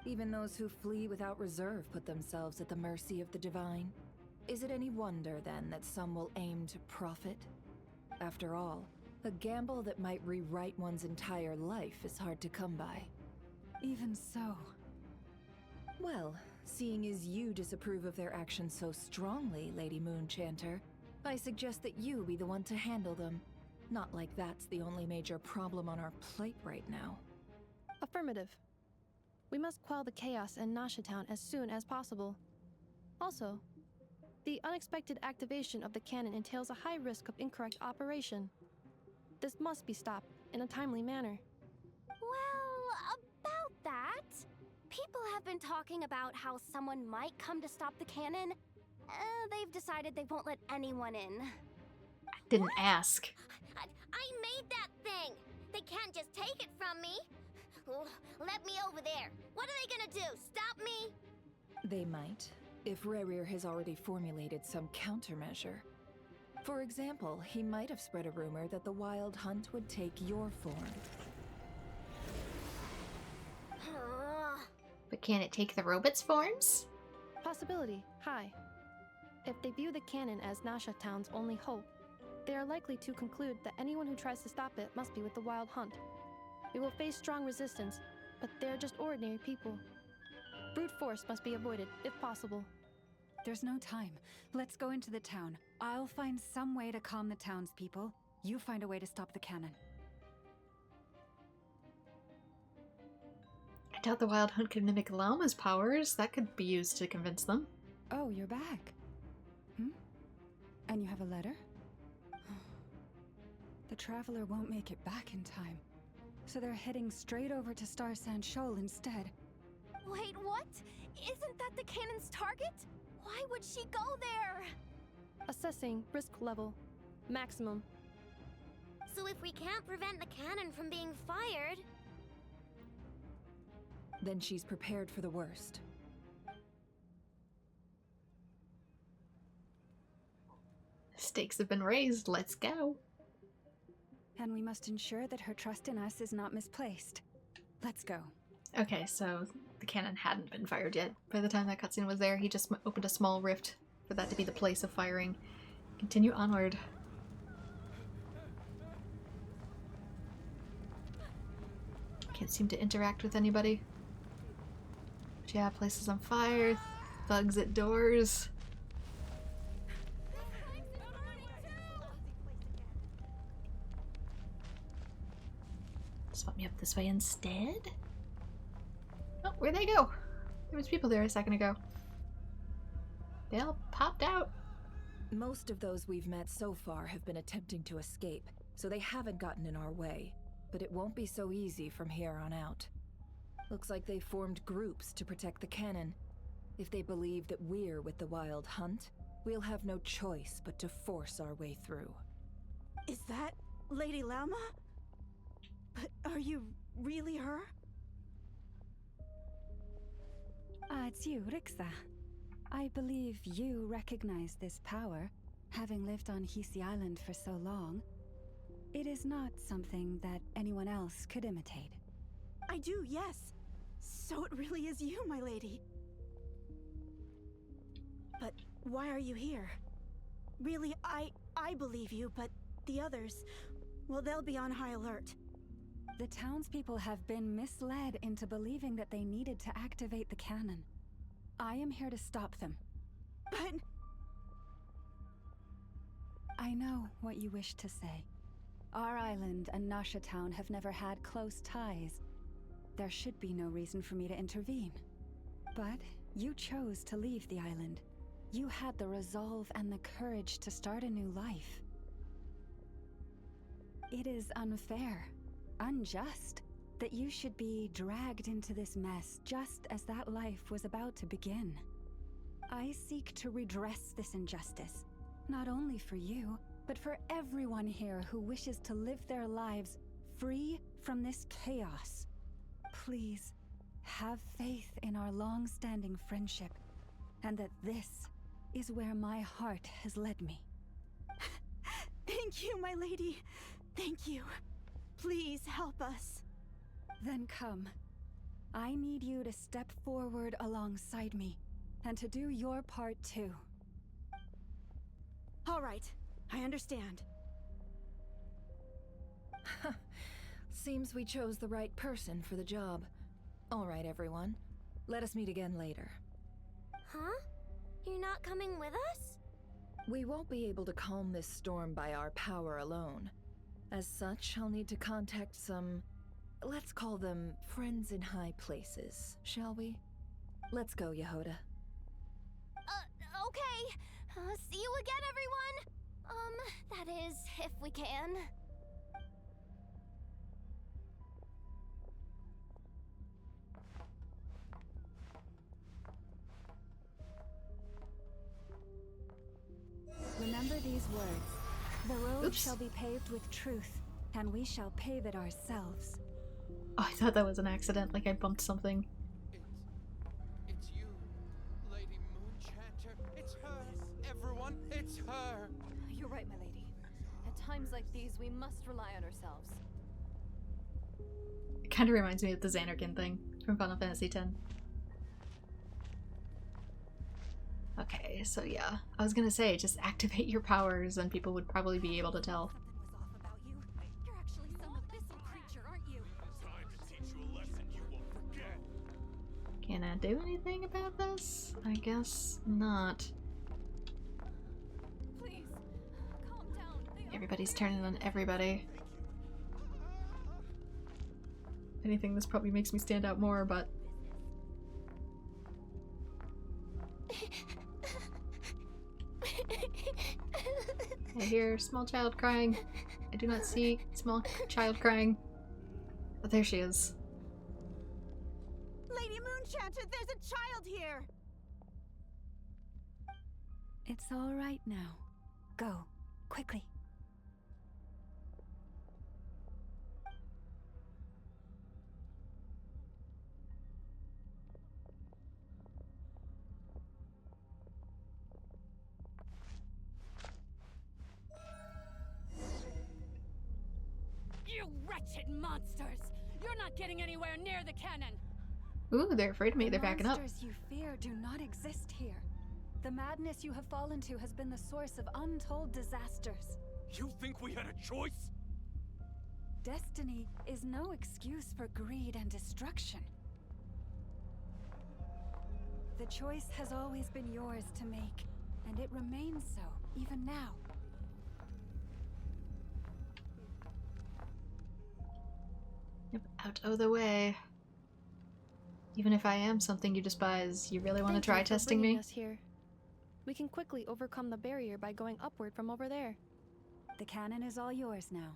Even those who flee without reserve put themselves at the mercy of the divine. Is it any wonder, then, that some will aim to profit? After all, a gamble that might rewrite one's entire life is hard to come by. Even so. Well, seeing as you disapprove of their actions so strongly, Lady Moonchanter, I suggest that you be the one to handle them. Not like that's the only major problem on our plate right now. Affirmative. We must quell the chaos in Nasha Town as soon as possible. Also, the unexpected activation of the cannon entails a high risk of incorrect operation. This must be stopped in a timely manner. Well, about that, people have been talking about how someone might come to stop the cannon. They've decided they won't let anyone in. Didn't ask. I made that thing! They can't just take it from me! Let me over there! What are they gonna do? Stop me? They might, if Rerir has already formulated some countermeasure. For example, he might have spread a rumor that the Wild Hunt would take your form. But can it take the robot's forms? Possibility high. If they view the cannon as Nasha Town's only hope, they are likely to conclude that anyone who tries to stop it must be with the Wild Hunt. We will face strong resistance, but they're just ordinary people. Brute force must be avoided, if possible. There's no time. Let's go into the town. I'll find some way to calm the townspeople. You find a way to stop the cannon. I doubt the Wild Hunt could mimic Llama's powers. That could be used to convince them. Oh, you're back. And you have a letter? The Traveler won't make it back in time. So they're heading straight over to Star Sand Shoal instead. Wait, what? Isn't that the cannon's target? Why would she go there? Assessing risk level. Maximum. So if we can't prevent the cannon from being fired... Then she's prepared for the worst. Stakes have been raised. Let's go. And we must ensure that her trust in us is not misplaced. Let's go. Okay, so the cannon hadn't been fired yet. By the time that cutscene was there, he just opened a small rift for that to be the place of firing. Continue onward. Can't seem to interact with anybody. But yeah, places on fire, thugs at doors. Spot me up this way instead. Oh, where'd they go? There was people there a second ago. They all popped out. Most of those we've met so far have been attempting to escape, so they haven't gotten in our way. But it won't be so easy from here on out. Looks like they formed groups to protect the cannon. If they believe that we're with the Wild Hunt, we'll have no choice but to force our way through. Is that Lady Llama? But are you really her? It's you, Rixa. I believe you recognize this power, having lived on Hisi Island for so long. It is not something that anyone else could imitate. I do, yes. So it really is you, my lady. But why are you here? Really, I believe you, but the others, well, they'll be on high alert. The townspeople have been misled into believing that they needed to activate the cannon. I am here to stop them. But... I know what you wish to say. Our island and Nasha Town have never had close ties. There should be no reason for me to intervene. But You chose to leave the island. You had the resolve and the courage to start a new life. It is unfair, unjust, that you should be dragged into this mess just as that life was about to begin. I seek to redress this injustice, not only for you, but for everyone here who wishes to live their lives free from this chaos. Please, have faith in our long-standing friendship, and that this is where my heart has led me. Thank you, my lady. Thank you. Please help us. Then come. I need you to step forward alongside me, and to do your part too. All right, I understand. Seems we chose the right person for the job. All right, everyone. Let us meet again later. Huh? You're not coming with us? We won't be able to calm this storm by our power alone. As such, I'll need to contact some... let's call them friends in high places, shall we? Let's go, Yehoda. Okay. See you again, everyone. That is, if we can. Remember these words. The road shall be paved with truth, and we shall pave it ourselves. Oh, I thought that was an accident, like I bumped something. It's you, Lady Moonchanter. It's her. Everyone, it's her. You're right, my lady. At times like these, we must rely on ourselves. It kind of reminds me of the Xanarkin thing from Final Fantasy X. Okay, so yeah. I was gonna say, just activate your powers and people would probably be able to tell. You're actually some abyssal creature, aren't you? Time to teach you a lesson you won't forget. Can I do anything about this? I guess not. Please, calm down. Everybody's turning on everybody. If anything, this probably makes me stand out more, but... I hear small child crying. I do not see small child crying. But there she is. Lady Moonchanter, there's a child here! It's all right now. Go, quickly. You wretched monsters! You're not getting anywhere near the cannon! Ooh, they're afraid of me. They're backing up. The monsters you fear do not exist here. The madness you have fallen to has been the source of untold disasters. You think we had a choice? Destiny is no excuse for greed and destruction. The choice has always been yours to make, and it remains so, even now. Yep, out of the way. Even if I am something you despise, you really want to try testing me? Us here. We can quickly overcome the barrier by going upward from over there. The cannon is all yours now.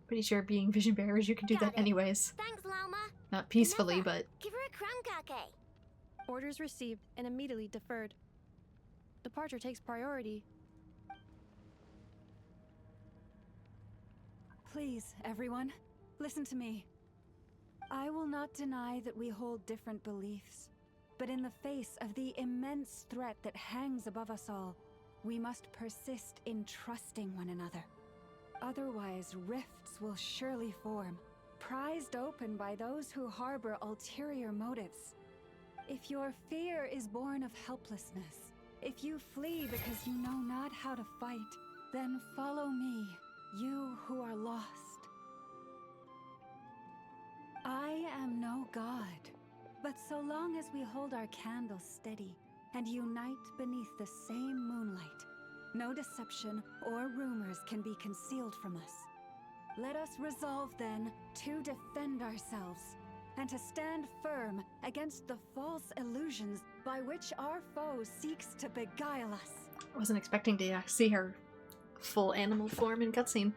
Pretty sure being vision bearers, you can do that anyways. Thanks, Llama. Not peacefully, but... Give her a crown cake. Orders received and immediately deferred. Departure takes priority. Please, everyone, listen to me. I will not deny that we hold different beliefs, but in the face of the immense threat that hangs above us all, we must persist in trusting one another. Otherwise, rifts will surely form, prized open by those who harbor ulterior motives. If your fear is born of helplessness, if you flee because you know not how to fight, then follow me, you who are lost. I am no god, but so long as we hold our candles steady and unite beneath the same moonlight, no deception or rumors can be concealed from us. Let us resolve then to defend ourselves and to stand firm against the false illusions by which our foe seeks to beguile us. I wasn't expecting to see her full animal form in cutscene.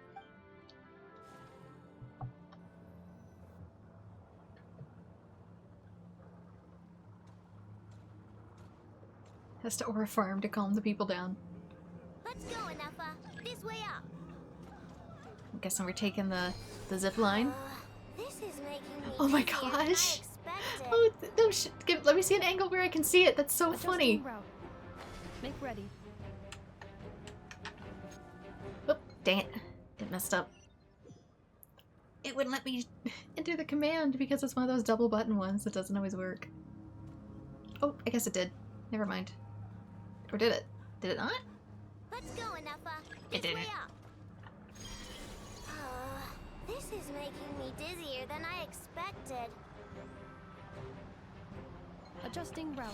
Has to aura farm to calm the people down. Let's go, Anafa. This way up. I'm guessing we're taking the zip line. This is making me Oh my dizzier than I gosh! expected. Oh no! Let me see an angle where I can see it. That's so Adjusting funny. route. Make ready. Oh, dang it! It messed up. It wouldn't let me enter the command because it's one of those double button ones that doesn't always work. Oh, I guess it did. Never mind. Or did it? Did it not? Let's go, Anafa. It This didn't. way up. This is making me dizzier than I expected. Adjusting route.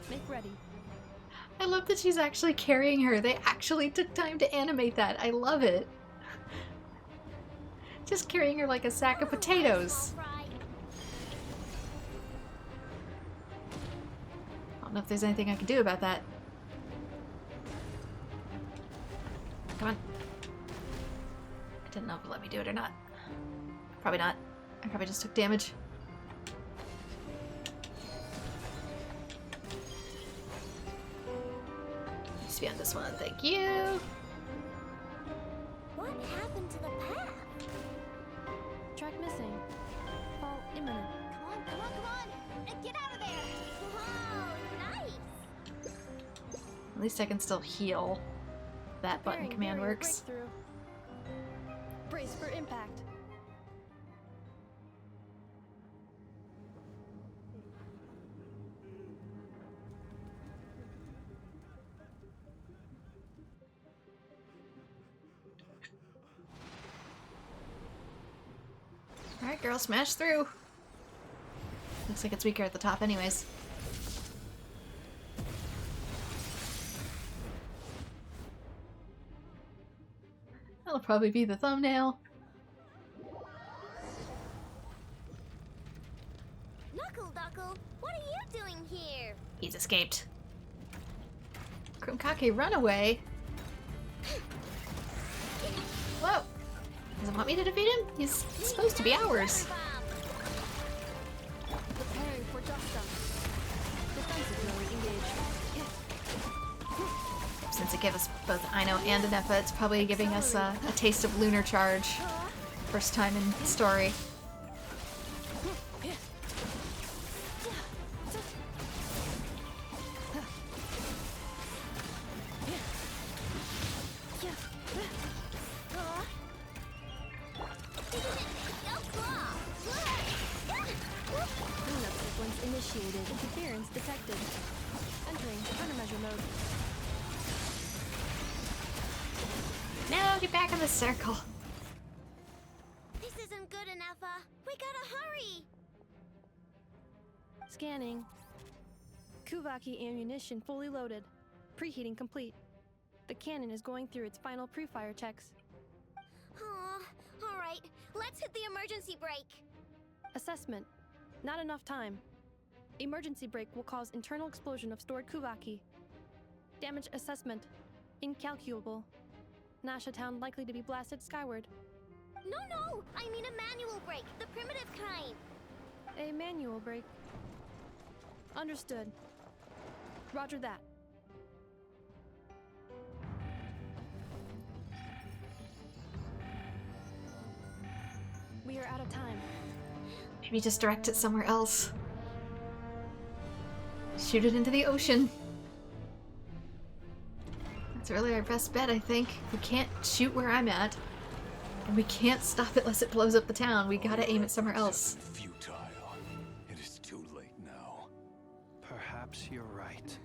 Make ready. I love that she's actually carrying her. They actually took time to animate that. I love it. Just carrying her like a sack of potatoes. I don't know if there's anything I can do about that. Come on. I didn't know if it let me do it or not. Probably not. I probably just took damage. Needs to be on this one, thank you. What happened to the path? Track missing. Fall imminent. Come on, come on, come on! And get out of there! Whoa, nice! At least I can still heal. That button Preparing command barrier works. breakthrough. Brace for impact. Alright, girl, smash through. Looks like it's weaker at the top anyways. That'll probably be the thumbnail. Knuckle Duckle, what are you doing here? He's escaped. Krumkake, run away! Whoa! Doesn't want me to defeat him? He's supposed to be ours. Preparing for Justa. Defensive mode engaged. Since it gave us both Aino and Anefa, it's probably giving us a taste of Lunar Charge. First time in story. Cleanup sequence initiated. Interference detected. Entering countermeasure mode. Now get back in the circle. This isn't good enough. We gotta hurry. Scanning. Kuvaki ammunition fully loaded. Preheating complete. The cannon is going through its final pre-fire checks. All right, let's hit the emergency brake. Assessment. Not enough time. Emergency brake will cause internal explosion of stored Kuvaki. Damage assessment. Incalculable. Nasha Town likely to be blasted skyward. No, I mean a manual brake, the primitive kind. A manual brake. Understood. Roger that. We are out of time. Maybe just direct it somewhere else. Shoot it into the ocean. That's really our best bet, I think. We can't shoot where I'm at. And we can't stop it unless it blows up the town. We gotta aim it somewhere else. Futile. It is too late now. Perhaps you're right.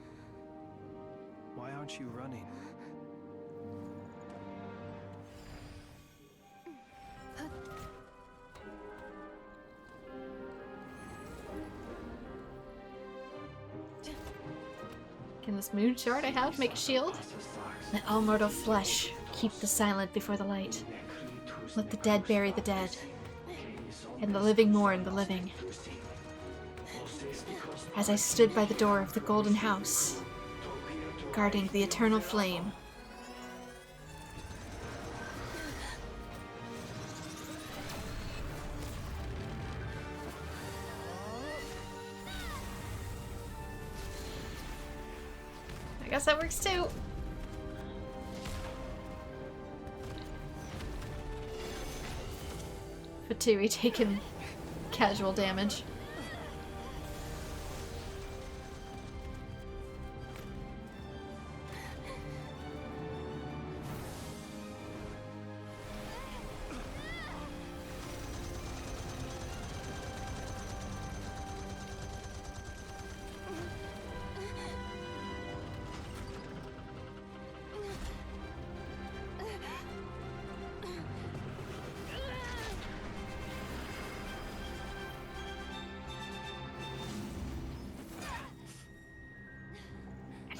Why aren't you running? Can this moon shard I have make a shield? Let all mortal flesh keep the silent before the light. Let the dead bury the dead. and the living mourn the living. As I stood by the door of the golden house, guarding the eternal flame. I guess that works too. Fatui taking casual damage.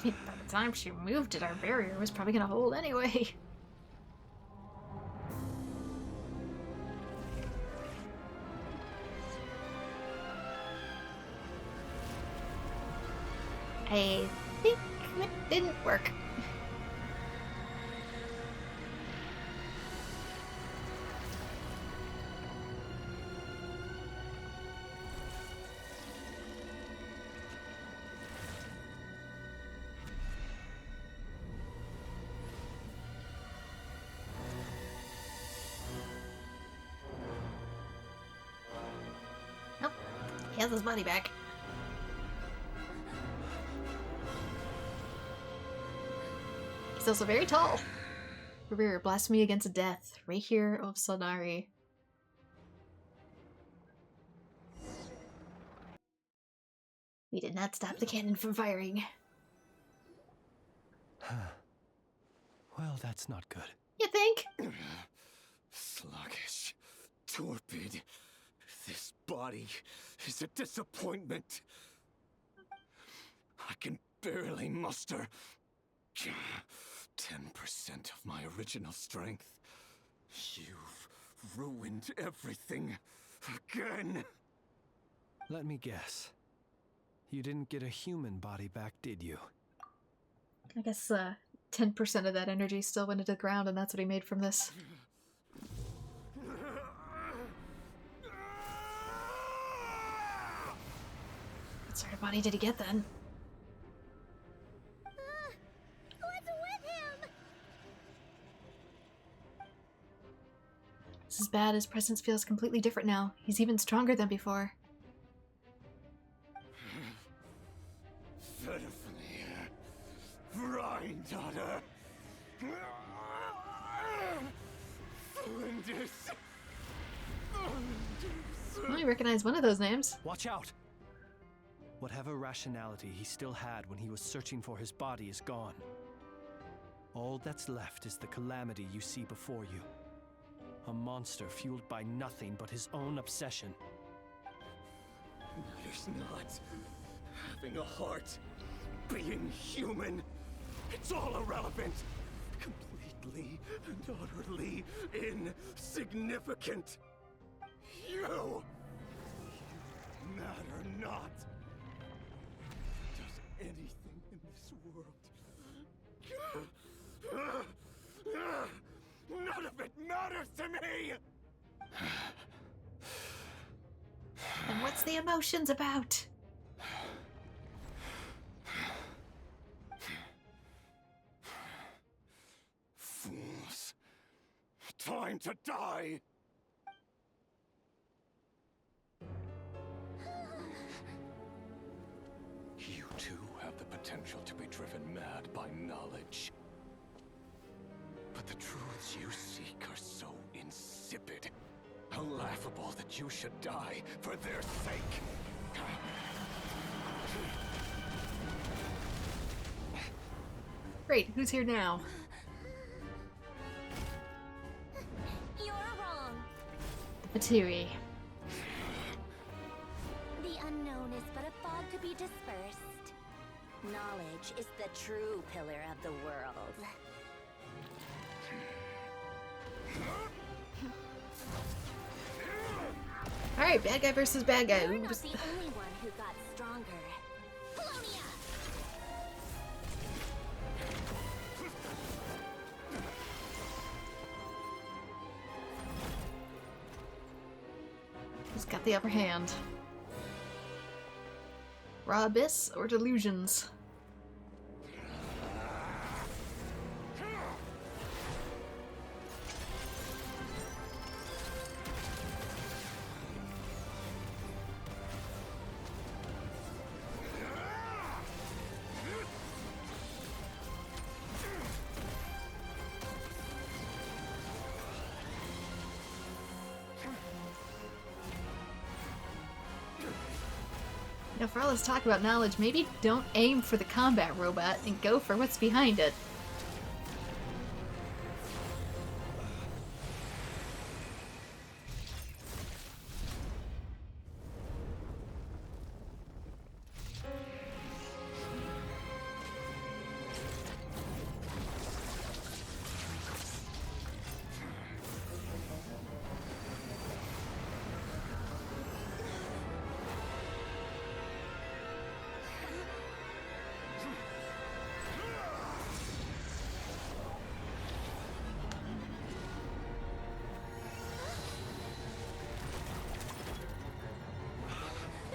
By the time she moved it, our barrier was probably gonna hold anyway. I think it didn't work. He has his body back. He's also very tall. Career, blasphemy against death. Right here of Sonari. We did not stop the cannon from firing. Well, that's not good. You think? Sluggish. Torpid. This body is a disappointment. I can barely muster 10% of my original strength. You've ruined everything again. Let me guess. You didn't get a human body back, did you? I guess 10% of that energy still went into the ground, and that's what he made from this. What sort of body did he get then? What's with him? This is bad. His presence feels completely different now. He's even stronger than before. Granddaughter. I only recognize one of those names. Watch out! Whatever rationality he still had when he was searching for his body is gone. All that's left is the calamity you see before you. A monster fueled by nothing but his own obsession. Matters not. Having a heart. Being human. It's all irrelevant. Completely and utterly insignificant. You matter not. Does anything in this world. None of it matters to me! And what's the emotions about? Fools. Time to die! You too have the potential to be driven mad by knowledge. But the truths you seek are so insipid, how laughable that you should die for their sake. Great, who's here now? You're wrong. The Fatui. The unknown is but a fog to be dispersed. Knowledge is the true pillar of the world. Alright, bad guy versus bad guy. You're not the only one who got stronger. Polonia! Who's got the upper hand? Raw Abyss or Delusions? Now, for all this talk about knowledge, maybe don't aim for the combat robot and go for what's behind it.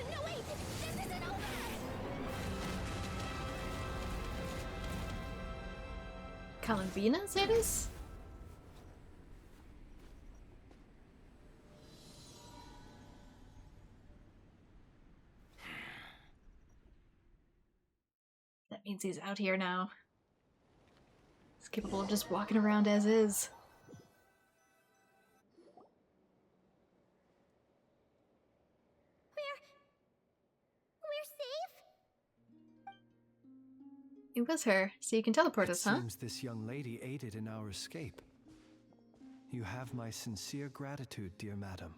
No, wait! This isn't over! Columbina's it is? That means he's out here now. He's capable of just walking around as is. We're safe? It was her, so you can teleport us, huh? Seems this young lady aided in our escape. You have my sincere gratitude, dear madam.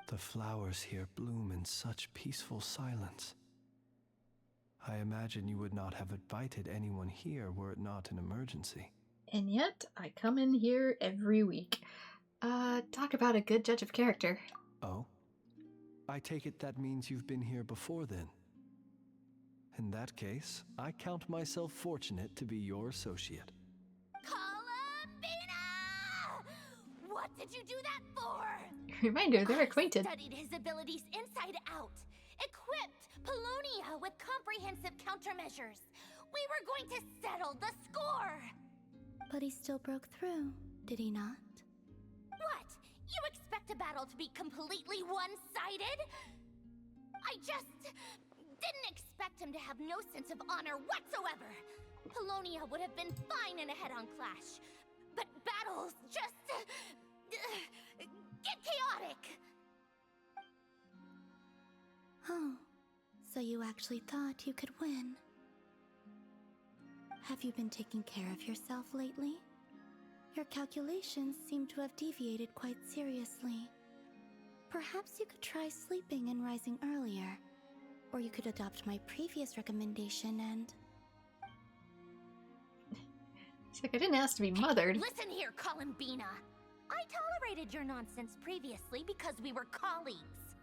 The flowers here bloom in such peaceful silence. I imagine you would not have invited anyone here were it not an emergency. And yet, I come in here every week. Talk about a good judge of character. Oh? I take it that means you've been here before then. In that case, I count myself fortunate to be your associate. Columbina! What did you do that for? Reminder, they're acquainted. I studied his abilities inside out. Equipped Polonia with comprehensive countermeasures. We were going to settle the score. But he still broke through, did he not? What? You expect a battle to be completely one-sided? I just didn't expect him to have no sense of honor whatsoever. Polonia would have been fine in a head-on clash. But battles just get chaotic. Oh, so you actually thought you could win. Have you been taking care of yourself lately? Your calculations seem to have deviated quite seriously. Perhaps you could try sleeping and rising earlier. Or you could adopt my previous recommendation and... It's like I didn't ask to be mothered. Listen here, Columbina. I tolerated your nonsense previously because we were colleagues.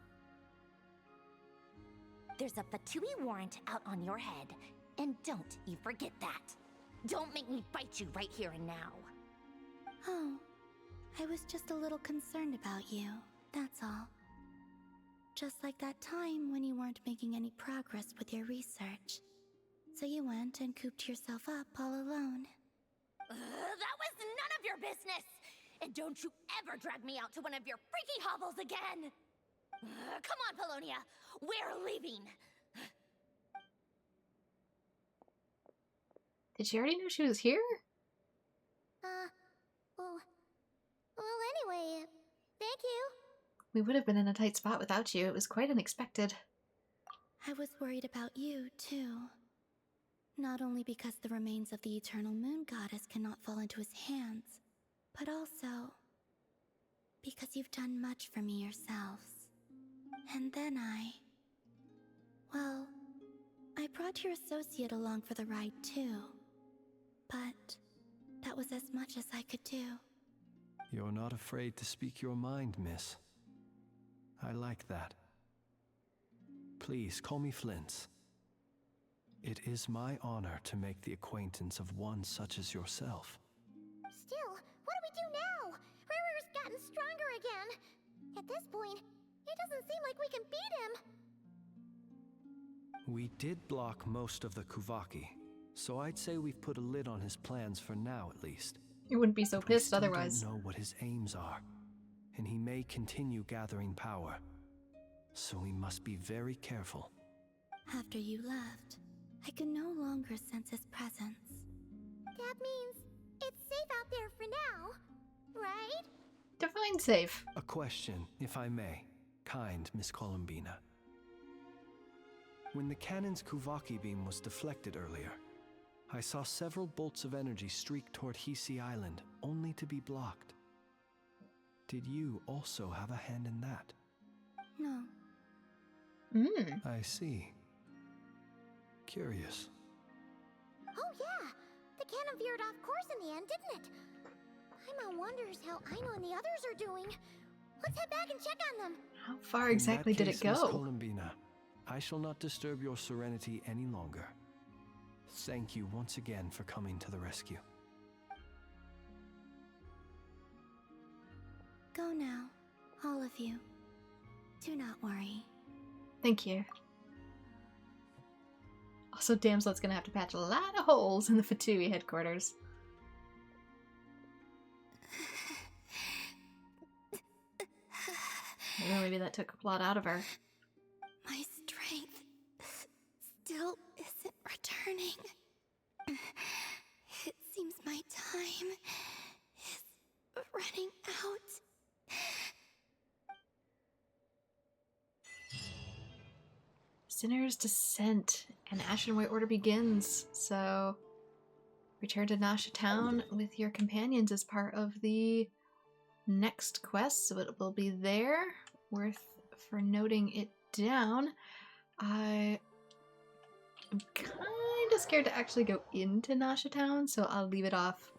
There's a Fatui warrant out on your head, and don't you forget that. Don't make me fight you right here and now. Oh, I was just a little concerned about you, that's all. Just like that time when you weren't making any progress with your research. So you went and cooped yourself up all alone. That was none of your business! And don't you ever drag me out to one of your freaky hovels again! Come on, Polonia! We're leaving! Did she already know she was here? Well, anyway, thank you. We would have been in a tight spot without you. It was quite unexpected. I was worried about you, too. Not only because the remains of the Eternal Moon Goddess cannot fall into his hands, but also because you've done much for me yourselves. And then well, I brought your associate along for the ride, too. But that was as much as I could do. You're not afraid to speak your mind, miss. I like that. Please call me Flint. It is my honor to make the acquaintance of one such as yourself. Still, what do we do now? Rurer's gotten stronger again. At this point, it doesn't seem like we can beat him. We did block most of the Kuvaki, so I'd say we've put a lid on his plans for now at least. You wouldn't be so But we pissed still otherwise. don't know what his aims are, and he may continue gathering power. So we must be very careful. After you left, I could no longer sense his presence. That means it's safe out there for now, right? Define safe. A question, if I may, kind Miss Columbina. When the cannon's Kuvaki beam was deflected earlier, I saw several bolts of energy streak toward Hisi Island, only to be blocked. Did you also have a hand in that? No. I see. Curious. Oh yeah, the cannon veered off course in the end, didn't it? Paimon wonders how Aino and the others are doing. Let's head back and check on them. How far exactly did it Miss go? Columbina, I shall not disturb your serenity any longer. Thank you once again for coming to the rescue. Go now, all of you. Do not worry. Thank you. Also, Damsel's gonna have to patch a lot of holes in the Fatui headquarters. Well, maybe that took a lot out of her. My strength still isn't returning. It seems my time is running out. Sinner's Descent and Ashen-White Order begins, so return to Nasha Town with your companions as part of the next quest, so it will be there. Worth for noting it down. I am kind of scared to actually go into Nasha Town, so I'll leave it off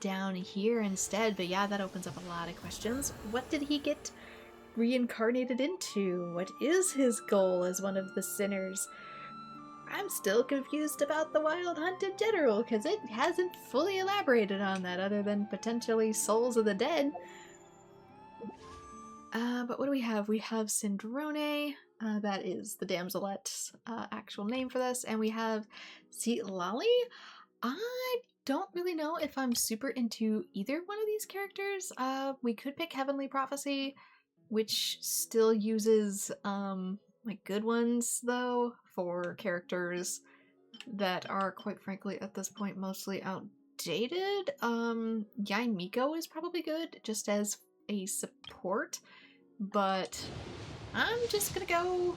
down here instead. But yeah, that opens up a lot of questions. What did he get reincarnated into? What is his goal as one of the sinners? I'm still confused about the Wild Hunt in general, because it hasn't fully elaborated on that other than potentially souls of the dead. But what do we have? We have Syndrone, that is the damselet's actual name for this, and we have Lali. I don't really know if I'm super into either one of these characters. We could pick Heavenly Prophecy, which still uses like good ones though for characters that are quite frankly at this point mostly outdated. Yain Miko is probably good just as a support, but I'm just gonna go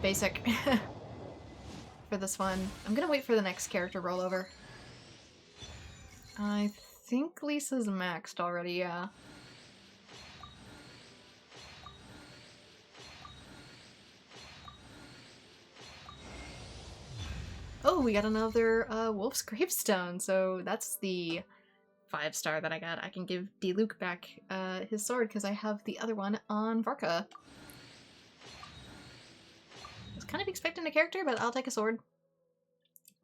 basic for this one. I'm gonna wait for the next character rollover. I think Lisa's maxed already, yeah. Oh, we got another Wolf's Gravestone, so that's the 5-star that I got. I can give D-Luke back his sword because I have the other one on Varka. I was kind of expecting a character, but I'll take a sword.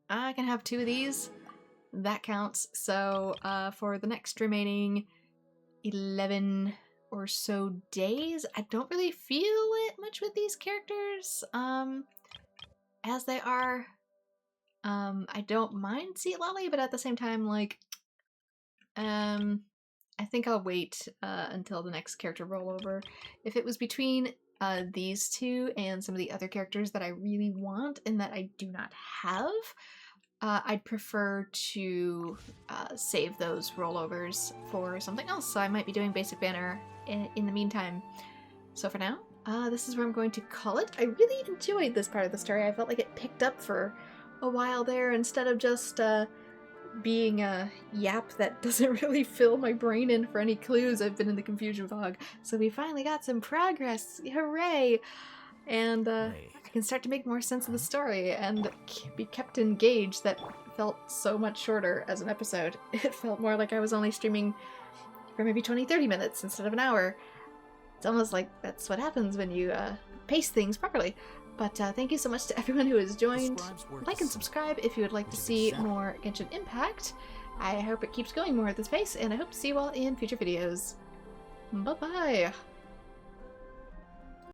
I can have 2 of these. That counts. So for the next remaining 11 or so days, I don't really feel it much with these characters as they are. I don't mind Lali, but at the same time, like, I think I'll wait until the next character rollover. If it was between these two and some of the other characters that I really want and that I do not have, I'd prefer to save those rollovers for something else. So I might be doing Basic Banner in the meantime. So for now, this is where I'm going to call it. I really enjoyed this part of the story. I felt like it picked up for a while there instead of just being a yap that doesn't really fill my brain in for any clues. I've been in the confusion fog. So we finally got some progress. Hooray! And I can start to make more sense of the story and be kept engaged. That felt so much shorter as an episode. It felt more like I was only streaming for maybe 20-30 minutes instead of an hour. It's almost like that's what happens when you pace things properly. But thank you so much to everyone who has joined. Like and subscribe if you would like to see more Genshin Impact. I hope it keeps going more at this pace, and I hope to see you all in future videos. Bye-bye!